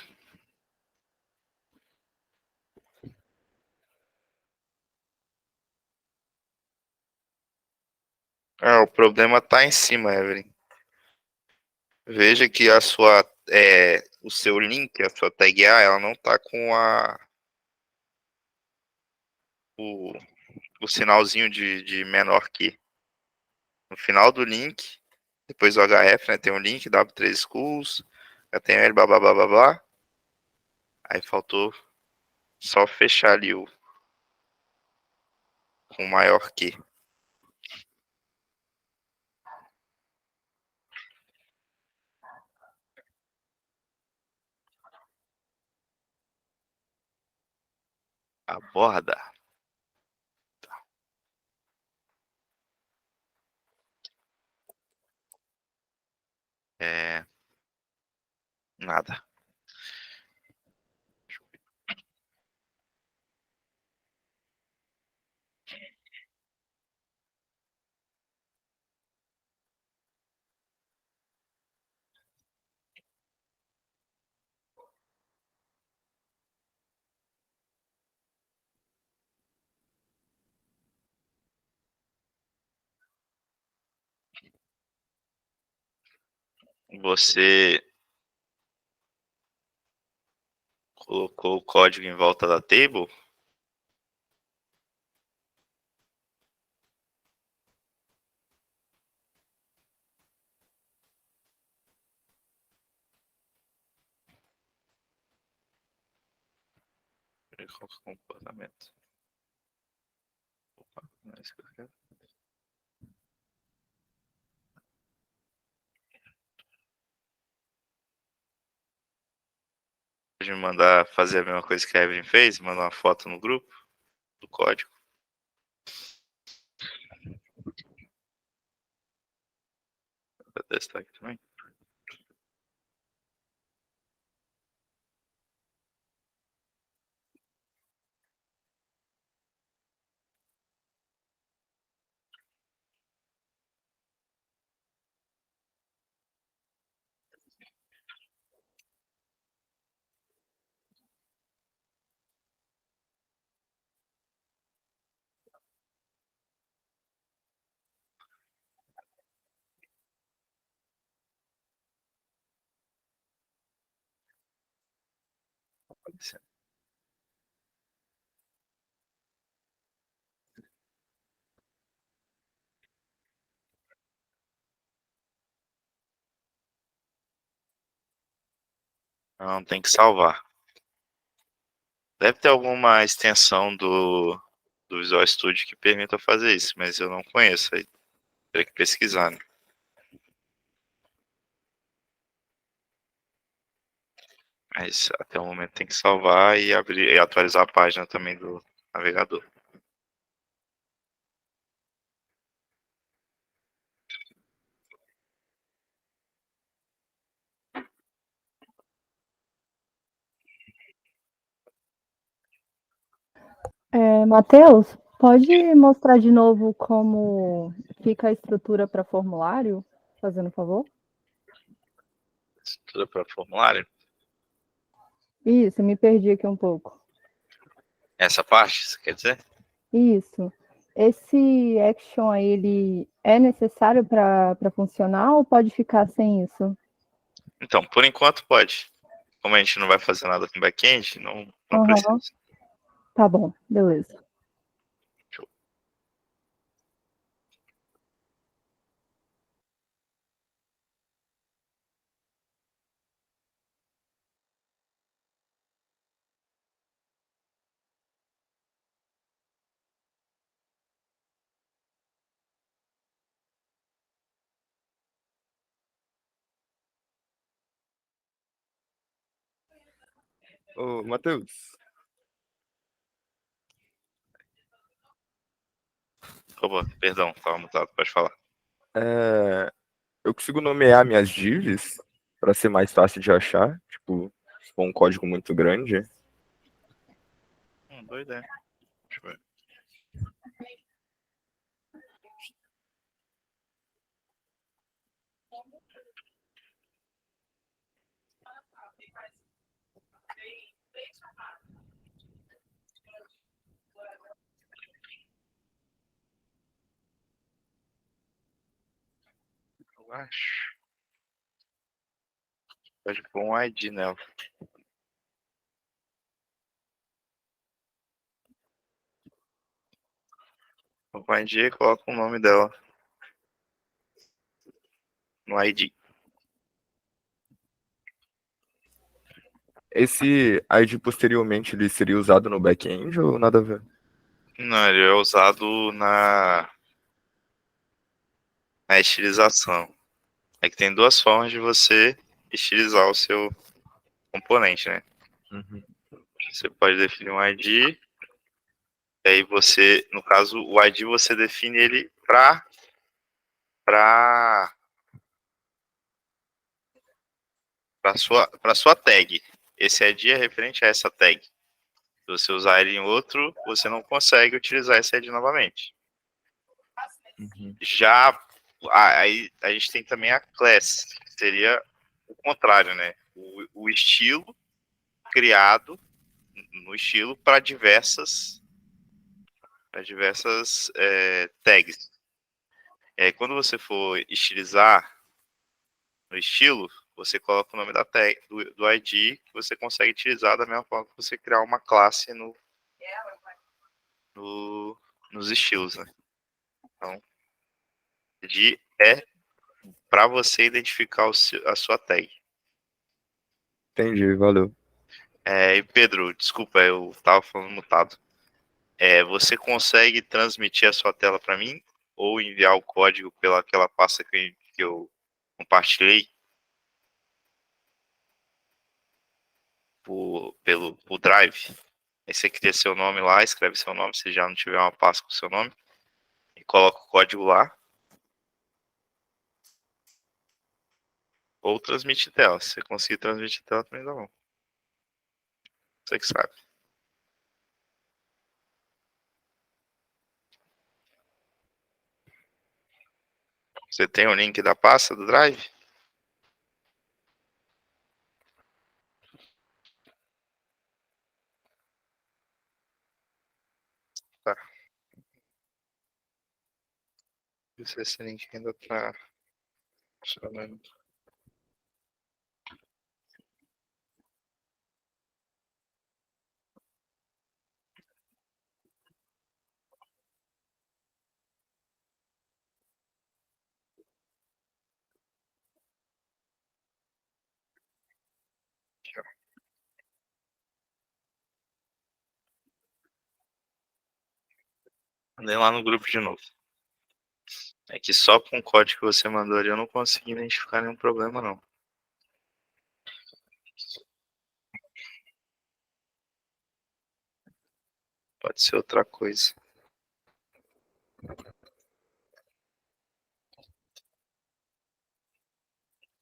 [SPEAKER 1] O problema tá em cima, Evelyn. Veja que o seu link, a sua tag A, ela não tá com o, o sinalzinho de menor que. No final do link, depois do HF, né, tem um link, W3 Schools, HTML, blá blá blá blá blá. Aí faltou só fechar ali com maior que. A borda. É. Nada. Você colocou o código em volta da table? Comportamento. Pode me mandar fazer a mesma coisa que a Evelyn fez, mandar uma foto no grupo do código. Vou testar aqui também. Não, tem que salvar. Deve ter alguma extensão do Visual Studio que permita fazer isso, mas eu não conheço. Aí teria que pesquisar, né? Mas até o momento tem que salvar e abrir e atualizar a página também do navegador.
[SPEAKER 5] Matheus, pode mostrar de novo como fica a estrutura para formulário, fazendo favor?
[SPEAKER 1] Estrutura para formulário.
[SPEAKER 5] Isso, me perdi aqui um pouco.
[SPEAKER 1] Essa parte, você quer dizer?
[SPEAKER 5] Isso. Esse action aí, ele é necessário para funcionar ou pode ficar sem isso?
[SPEAKER 1] Então, por enquanto pode. Como a gente não vai fazer nada com back-end, não
[SPEAKER 5] Aham.
[SPEAKER 1] precisa.
[SPEAKER 5] Tá bom, beleza.
[SPEAKER 1] Show.
[SPEAKER 4] Ô, Matheus,
[SPEAKER 1] Opa, perdão, estava mutado, pode falar.
[SPEAKER 4] eu consigo nomear minhas divs para ser mais fácil de achar? Tipo, se for um código muito grande.
[SPEAKER 1] Boa ideia. Deixa eu ver. Eu acho. Pode pôr um ID nela. No ID, coloca o nome dela no ID.
[SPEAKER 4] Esse ID posteriormente ele seria usado no back-end ou nada a ver?
[SPEAKER 1] Não, ele é usado na estilização. É que tem duas formas de você estilizar o seu componente, né?
[SPEAKER 4] Uhum.
[SPEAKER 1] Você pode definir um ID, e aí você, no caso, o ID você define ele para sua tag. Esse ID é referente a essa tag. Se você usar ele em outro, você não consegue utilizar esse ID novamente.
[SPEAKER 4] Uhum.
[SPEAKER 1] Já aí a gente tem também a class, que seria o contrário, né? O estilo criado no estilo para diversas tags. E aí, quando você for estilizar no estilo, você coloca o nome da tag do ID que você consegue utilizar da mesma forma que você criar uma classe nos estilos, né? Então, ID é para você identificar a sua tag.
[SPEAKER 4] Entendi, valeu.
[SPEAKER 1] E Pedro, desculpa, eu tava falando mutado. Você consegue transmitir a sua tela para mim ou enviar o código pelaquela pasta que eu compartilhei por Drive? Aí você cria seu nome lá, escreve seu nome, se já não tiver uma pasta com seu nome, e coloca o código lá. Ou transmite tela. Se você conseguir transmitir tela, também dá bom. Você que sabe. Você tem o link da pasta do Drive? Tá. Não sei se esse link ainda tá funcionando. Aqui, ó. Mandei lá no grupo de novo. É que só com o código que você mandou ali eu não consegui identificar nenhum problema, não. Pode ser outra coisa.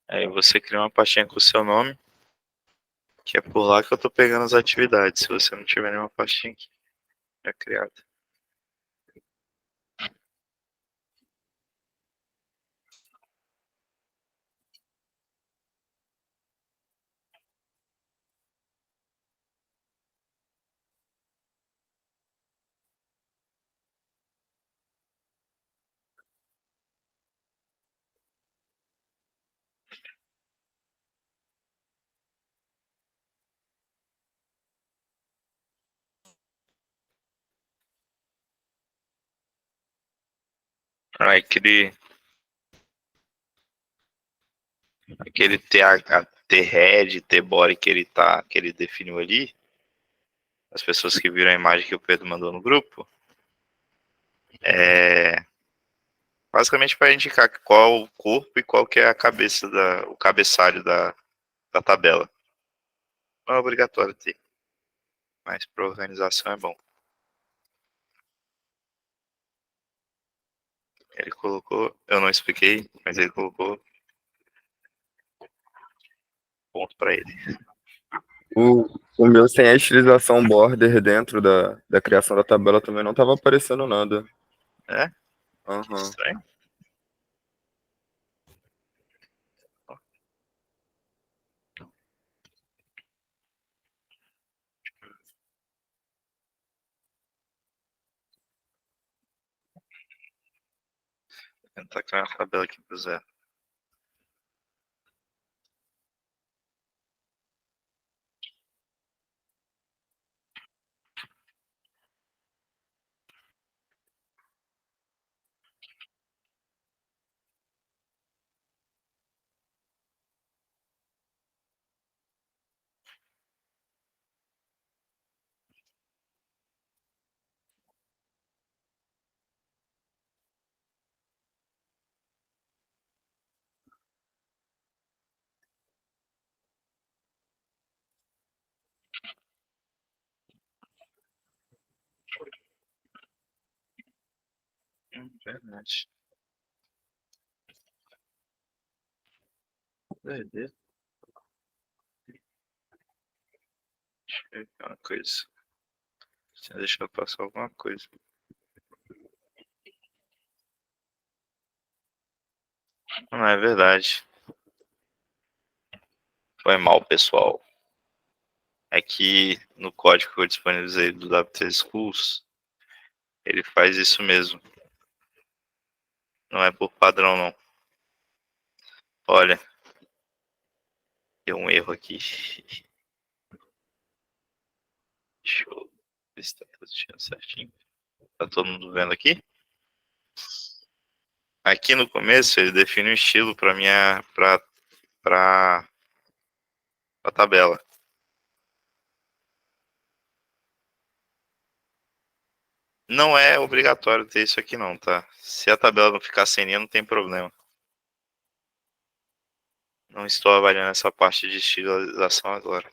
[SPEAKER 1] Aí você cria uma pastinha com o seu nome, que é por lá que eu tô pegando as atividades. Se você não tiver nenhuma pastinha aqui já criada. Aí aquele T-head, T-body que ele definiu ali, as pessoas que viram a imagem que o Pedro mandou no grupo, é basicamente para indicar qual o corpo e qual que é a cabeça o cabeçalho da tabela. Não é obrigatório ter, mas para organização é bom. Ele colocou, eu não expliquei, mas ele colocou ponto para ele.
[SPEAKER 4] O meu sem a estilização border dentro da criação da tabela também não estava aparecendo nada.
[SPEAKER 1] É?
[SPEAKER 4] Aham.
[SPEAKER 1] Estranho. Vou tentar criar uma tabela aqui pro zero. Verdade. Doideira. Deixa eu ver uma coisa. Deixa eu passar alguma coisa. Não é verdade. Foi mal, pessoal. É que no código que eu disponibilizei do W3 Schools, ele faz isso mesmo. Não é por padrão, não. Olha, deu um erro aqui. Deixa eu ver se tá tudo certinho. Tá todo mundo vendo aqui? Aqui no começo ele define um estilo para para a tabela. Não é obrigatório ter isso aqui não, tá? Se a tabela não ficar sem linha, não tem problema. Não estou avaliando essa parte de estilização agora.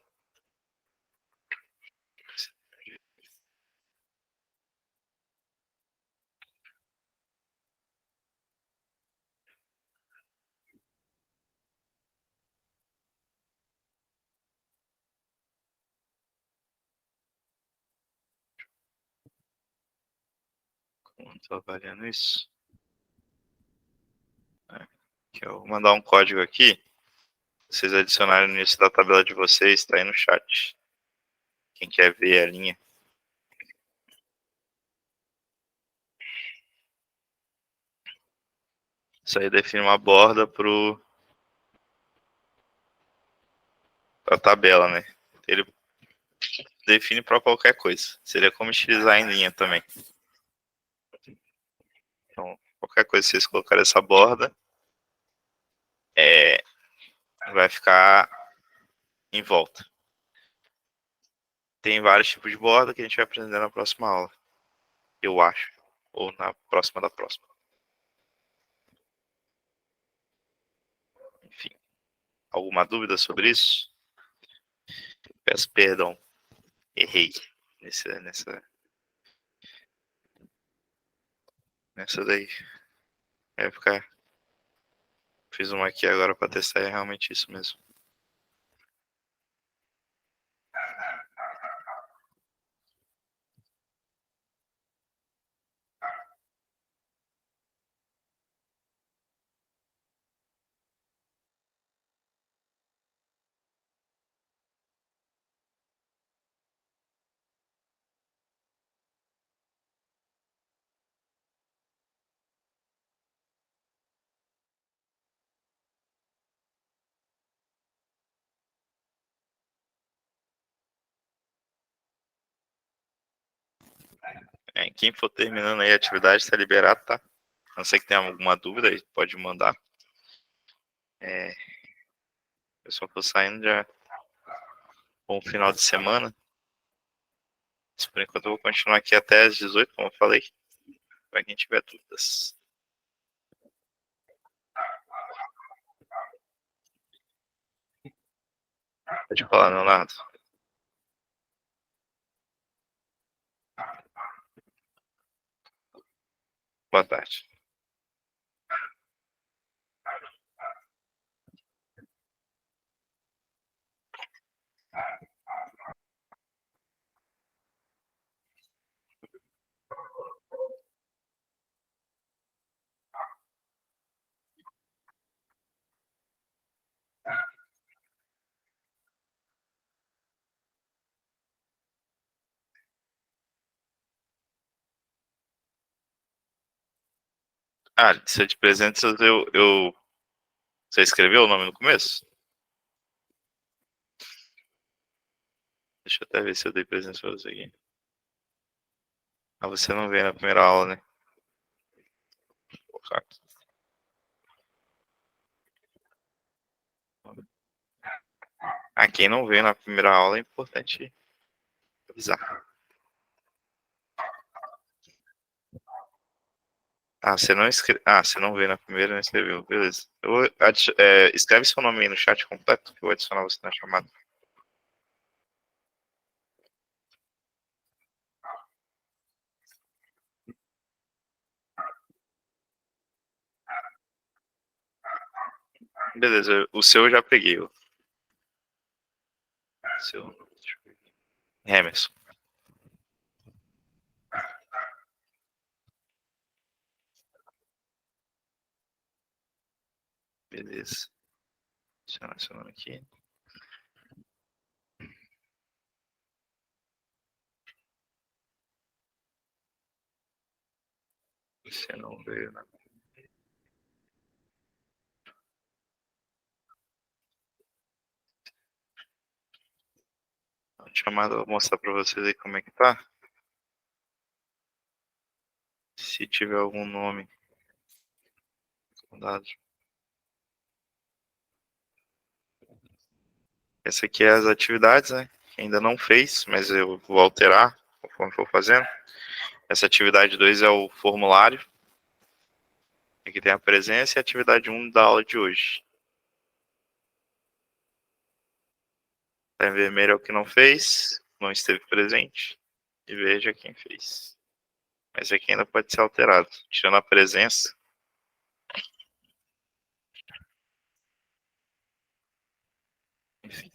[SPEAKER 1] Não estou avaliando isso. Eu vou mandar um código aqui. Vocês adicionarem no início da tabela de vocês, tá aí no chat. Quem quer ver a linha. Isso aí define uma borda pra tabela, né? Ele define para qualquer coisa. Seria como estilizar em linha também. Então, qualquer coisa que vocês colocarem essa borda, vai ficar em volta. Tem vários tipos de borda que a gente vai aprender na próxima aula. Eu acho. Ou na próxima da próxima. Enfim. Alguma dúvida sobre isso? Peço perdão. Errei. Nessa daí. Vai ficar. Fiz uma aqui agora para testar e é realmente isso mesmo. Quem for terminando aí a atividade está liberado, tá? A não ser que tenha alguma dúvida, aí pode mandar. Eu só tô saindo já. Bom final de semana. Mas por enquanto eu vou continuar aqui até às 18, como eu falei. Para quem tiver dúvidas. Pode falar, Leonardo. Boa tarde. Lista de presentes Você escreveu o nome no começo? Deixa eu até ver se eu dei presente pra você aqui. Você não veio na primeira aula, né? Quem não veio na primeira aula é importante avisar. Você não veio na primeira, não escreveu. Beleza. Escreve seu nome aí no chat completo, que eu vou adicionar você na chamada. Beleza, o seu eu já peguei. Emerson. Beleza. Adicionar seu nome aqui. Você não veio na... Chamada, eu vou mostrar pra vocês aí como é que tá. Se tiver algum nome. Essa aqui é as atividades, né? Que ainda não fez, mas eu vou alterar conforme for fazendo. Essa atividade 2 é o formulário. Aqui tem a presença e a atividade 1 da aula de hoje. Tá em vermelho é o que não fez, não esteve presente. E verde é quem fez. Mas aqui ainda pode ser alterado. Tirando a presença. Enfim.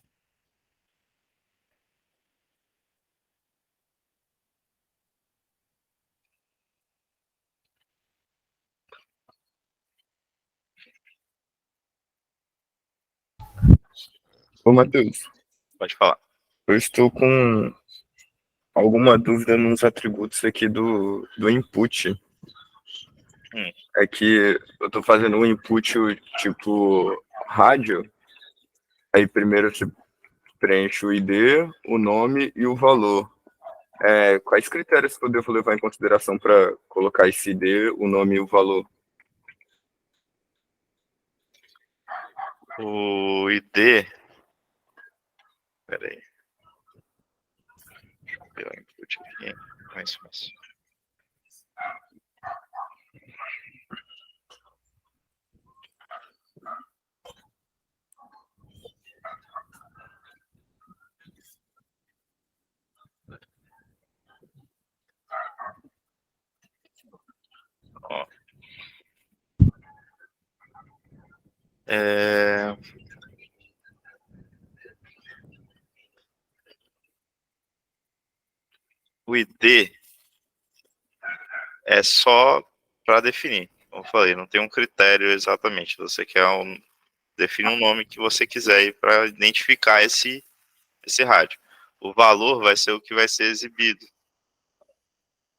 [SPEAKER 4] Ô, Matheus,
[SPEAKER 1] Pode falar.
[SPEAKER 4] eu estou com alguma dúvida nos atributos aqui do input. É que eu estou fazendo um input tipo rádio, aí primeiro você preenche o ID, o nome e o valor. Quais critérios que eu devo levar em consideração para colocar esse ID, o nome e o valor?
[SPEAKER 1] O ID. Peraí. Deixa eu pegar o input aqui. Mais fácil. Ó. O ID é só para definir. Como eu falei, não tem um critério exatamente. Você quer define um nome que você quiser para identificar esse rádio. O valor vai ser o que vai ser exibido.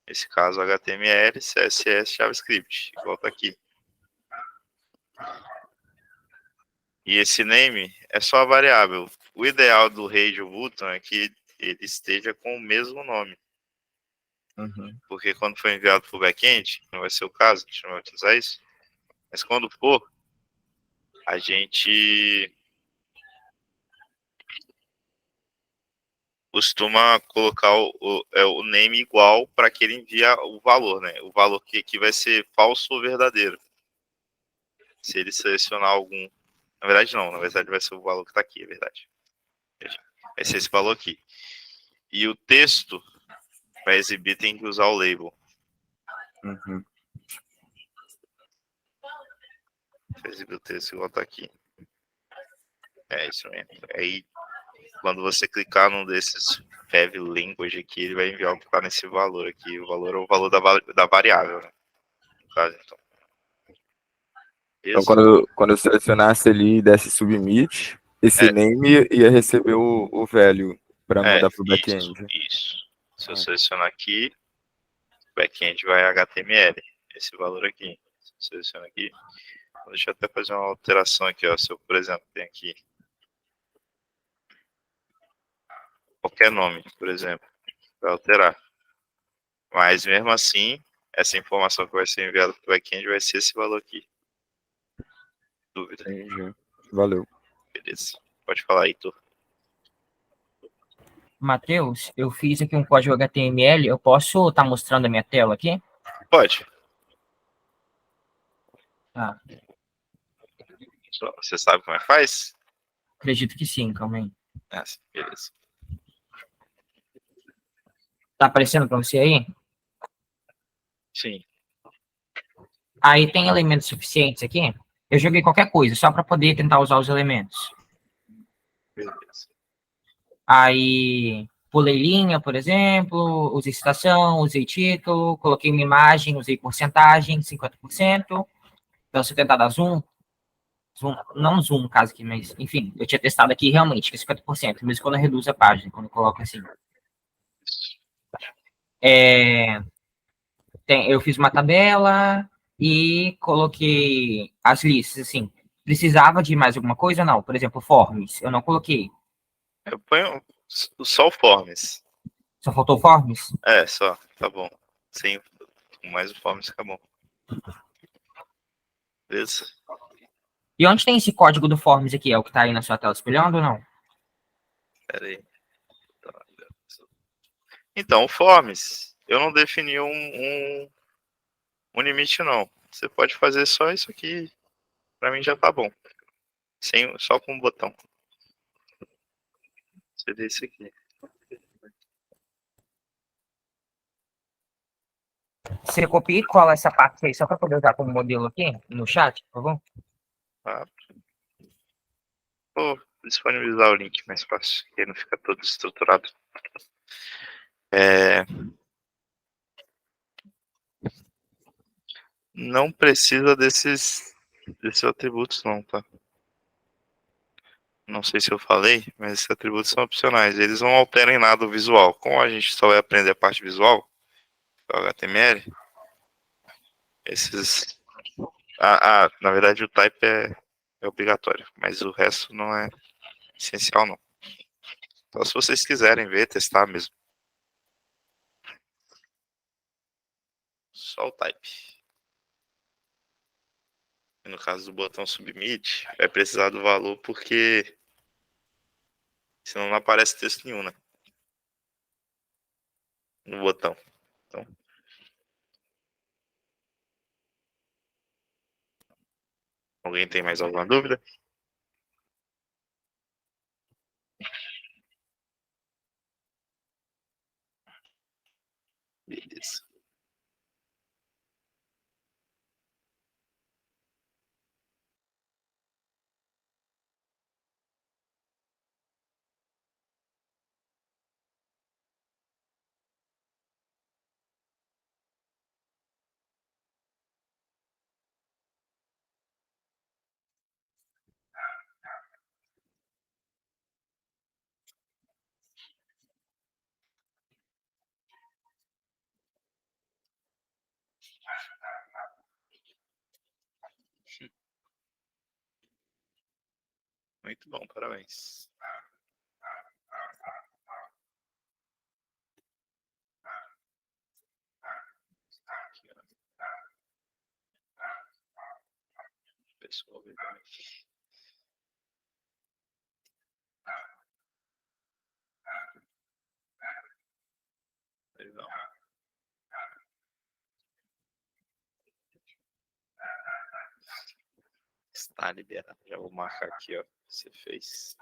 [SPEAKER 1] Nesse caso, HTML, CSS, JavaScript, igual tá aqui. E esse name é só a variável. O ideal do radio button é que ele esteja com o mesmo nome. Porque quando for enviado para o back-end, não vai ser o caso, a gente não vai utilizar isso. Mas quando for, a gente costuma colocar o name igual para que ele envia o valor, né? O valor que vai ser falso ou verdadeiro. Se ele selecionar algum... Na verdade, não. Na verdade, vai ser o valor que está aqui, é verdade. Vai ser esse valor aqui. E o texto, para exibir, tem que usar o label. Para exibir o texto, igual está aqui. É isso mesmo. Aí, quando você clicar num desses heavy language aqui, ele vai enviar o que está nesse valor aqui. O valor é o valor da variável, né? No caso, então.
[SPEAKER 4] Então, quando eu selecionasse ali e desse submit, esse name ia receber o value para mandar para o back-end.
[SPEAKER 1] Isso. Se eu selecionar aqui, o back-end vai HTML. Esse valor aqui. Se eu selecionar aqui, deixa eu até fazer uma alteração aqui, ó. Se eu, por exemplo, tenho aqui qualquer nome, por exemplo, vai alterar. Mas mesmo assim, essa informação que vai ser enviada para o back-end vai ser esse valor aqui. Dúvida?
[SPEAKER 4] Entendi. Valeu.
[SPEAKER 1] Beleza. Pode falar, Heitor.
[SPEAKER 3] Matheus, eu fiz aqui um código HTML. Eu posso estar mostrando a minha tela aqui?
[SPEAKER 1] Pode.
[SPEAKER 3] Tá.
[SPEAKER 1] Você sabe como é que faz?
[SPEAKER 3] Acredito que sim, calma aí.
[SPEAKER 1] Beleza.
[SPEAKER 3] Tá aparecendo para você aí?
[SPEAKER 1] Sim.
[SPEAKER 3] Aí tem elementos suficientes aqui? Eu joguei qualquer coisa, só para poder tentar usar os elementos.
[SPEAKER 1] Beleza.
[SPEAKER 3] Aí pulei linha, por exemplo, usei citação, usei título, coloquei uma imagem, usei porcentagem, 50%. Então, se eu tentar dar zoom, não zoom no caso aqui, mas enfim, eu tinha testado aqui realmente, que é 50%, mesmo quando eu reduzo a página, quando eu coloco assim. Eu fiz uma tabela e coloquei as listas, assim. Precisava de mais alguma coisa? Não. Por exemplo, forms, eu não coloquei.
[SPEAKER 1] Eu ponho só o forms.
[SPEAKER 3] Só faltou forms?
[SPEAKER 1] Só. Tá bom. Sem mais o forms, fica bom. Beleza?
[SPEAKER 3] E onde tem esse código do forms aqui? É o que tá aí na sua tela espelhando ou não?
[SPEAKER 1] Pera aí. Então, o forms, eu não defini um limite, não. Você pode fazer só isso aqui, pra mim já tá bom. Só com um botão. Seria isso aqui.
[SPEAKER 3] Você copia e cola essa parte aí só para poder usar como modelo aqui no chat, por favor?
[SPEAKER 1] Tá? Vou disponibilizar o link mais fácil, que aí não fica todo estruturado. Não precisa desses atributos não, tá? Não sei se eu falei, mas esses atributos são opcionais. Eles não alteram em nada o visual. Como a gente só vai aprender a parte visual, que é o HTML, esses... na verdade o type é obrigatório, mas o resto não é essencial não. Então se vocês quiserem ver, testar mesmo. Só o type. No caso do botão submit, vai precisar do valor porque senão não aparece texto nenhum, né? No botão. Então, alguém tem mais alguma dúvida? Beleza. Muito bom, parabéns. Aqui, ó. Pessoal, legal. Está liberado. Já vou marcar aqui, ó. Você fez.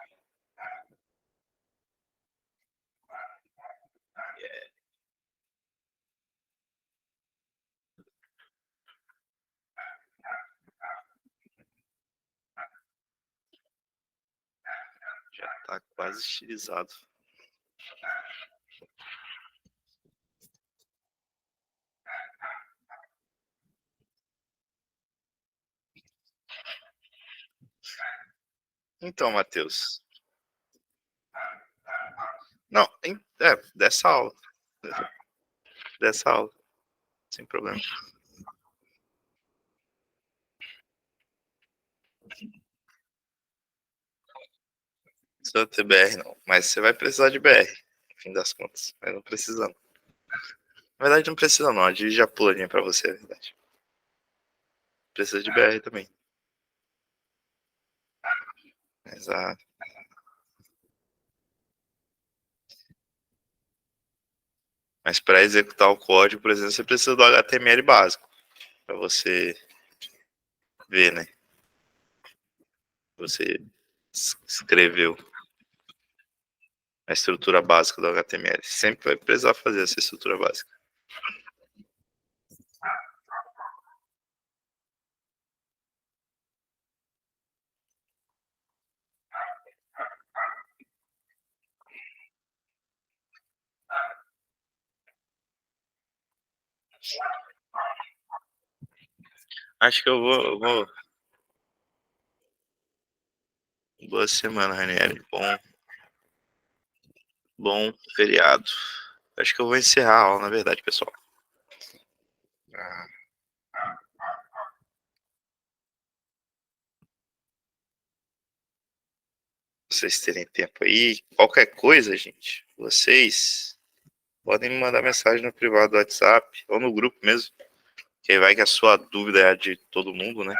[SPEAKER 1] Yeah. Já tá quase estilizado. Então, Matheus. Não, dessa aula. Dessa aula. Sem problema. Não precisa ter BR, não. Mas você vai precisar de BR, no fim das contas. Mas não precisa, não. Na verdade, não precisa, não. A Didi já pula linha pra você, na verdade. Precisa de BR também. Exato. Mas para executar o código, por exemplo, você precisa do HTML básico. Para você ver, né? Você escreveu a estrutura básica do HTML. Sempre vai precisar fazer essa estrutura básica. Acho que eu vou... Boa semana, Ranieri. Bom feriado. Acho que eu vou encerrar a aula, na verdade, pessoal. Pra vocês terem tempo aí. Qualquer coisa, gente, vocês podem me mandar mensagem no privado do WhatsApp ou no grupo mesmo. Que aí vai que a sua dúvida é a de todo mundo, né?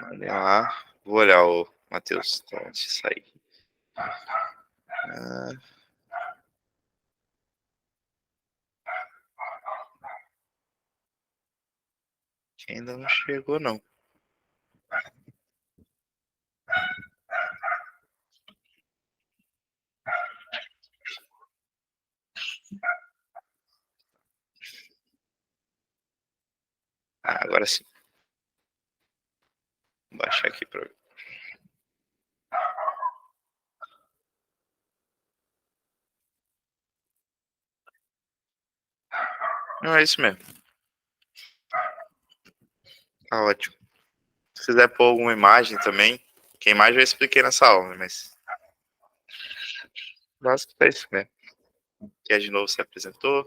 [SPEAKER 1] Mandem lá. Vou olhar o Matheus, então, antes de sair. Ah, que ainda não chegou, não. Ah, agora sim. Vou baixar aqui para ver. Não, é isso mesmo. Tá ótimo. Se quiser pôr alguma imagem também, que a imagem eu expliquei nessa aula, mas básico é isso mesmo. Que de novo se apresentou.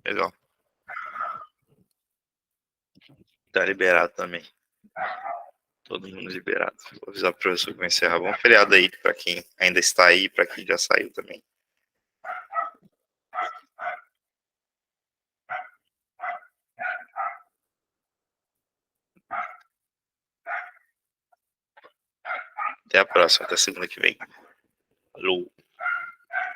[SPEAKER 1] Legal. Tá liberado também. Todo mundo liberado. Vou avisar o professor que vai encerrar. Bom feriado aí para quem ainda está aí e para quem já saiu também. Até a próxima, até segunda que vem. Falou.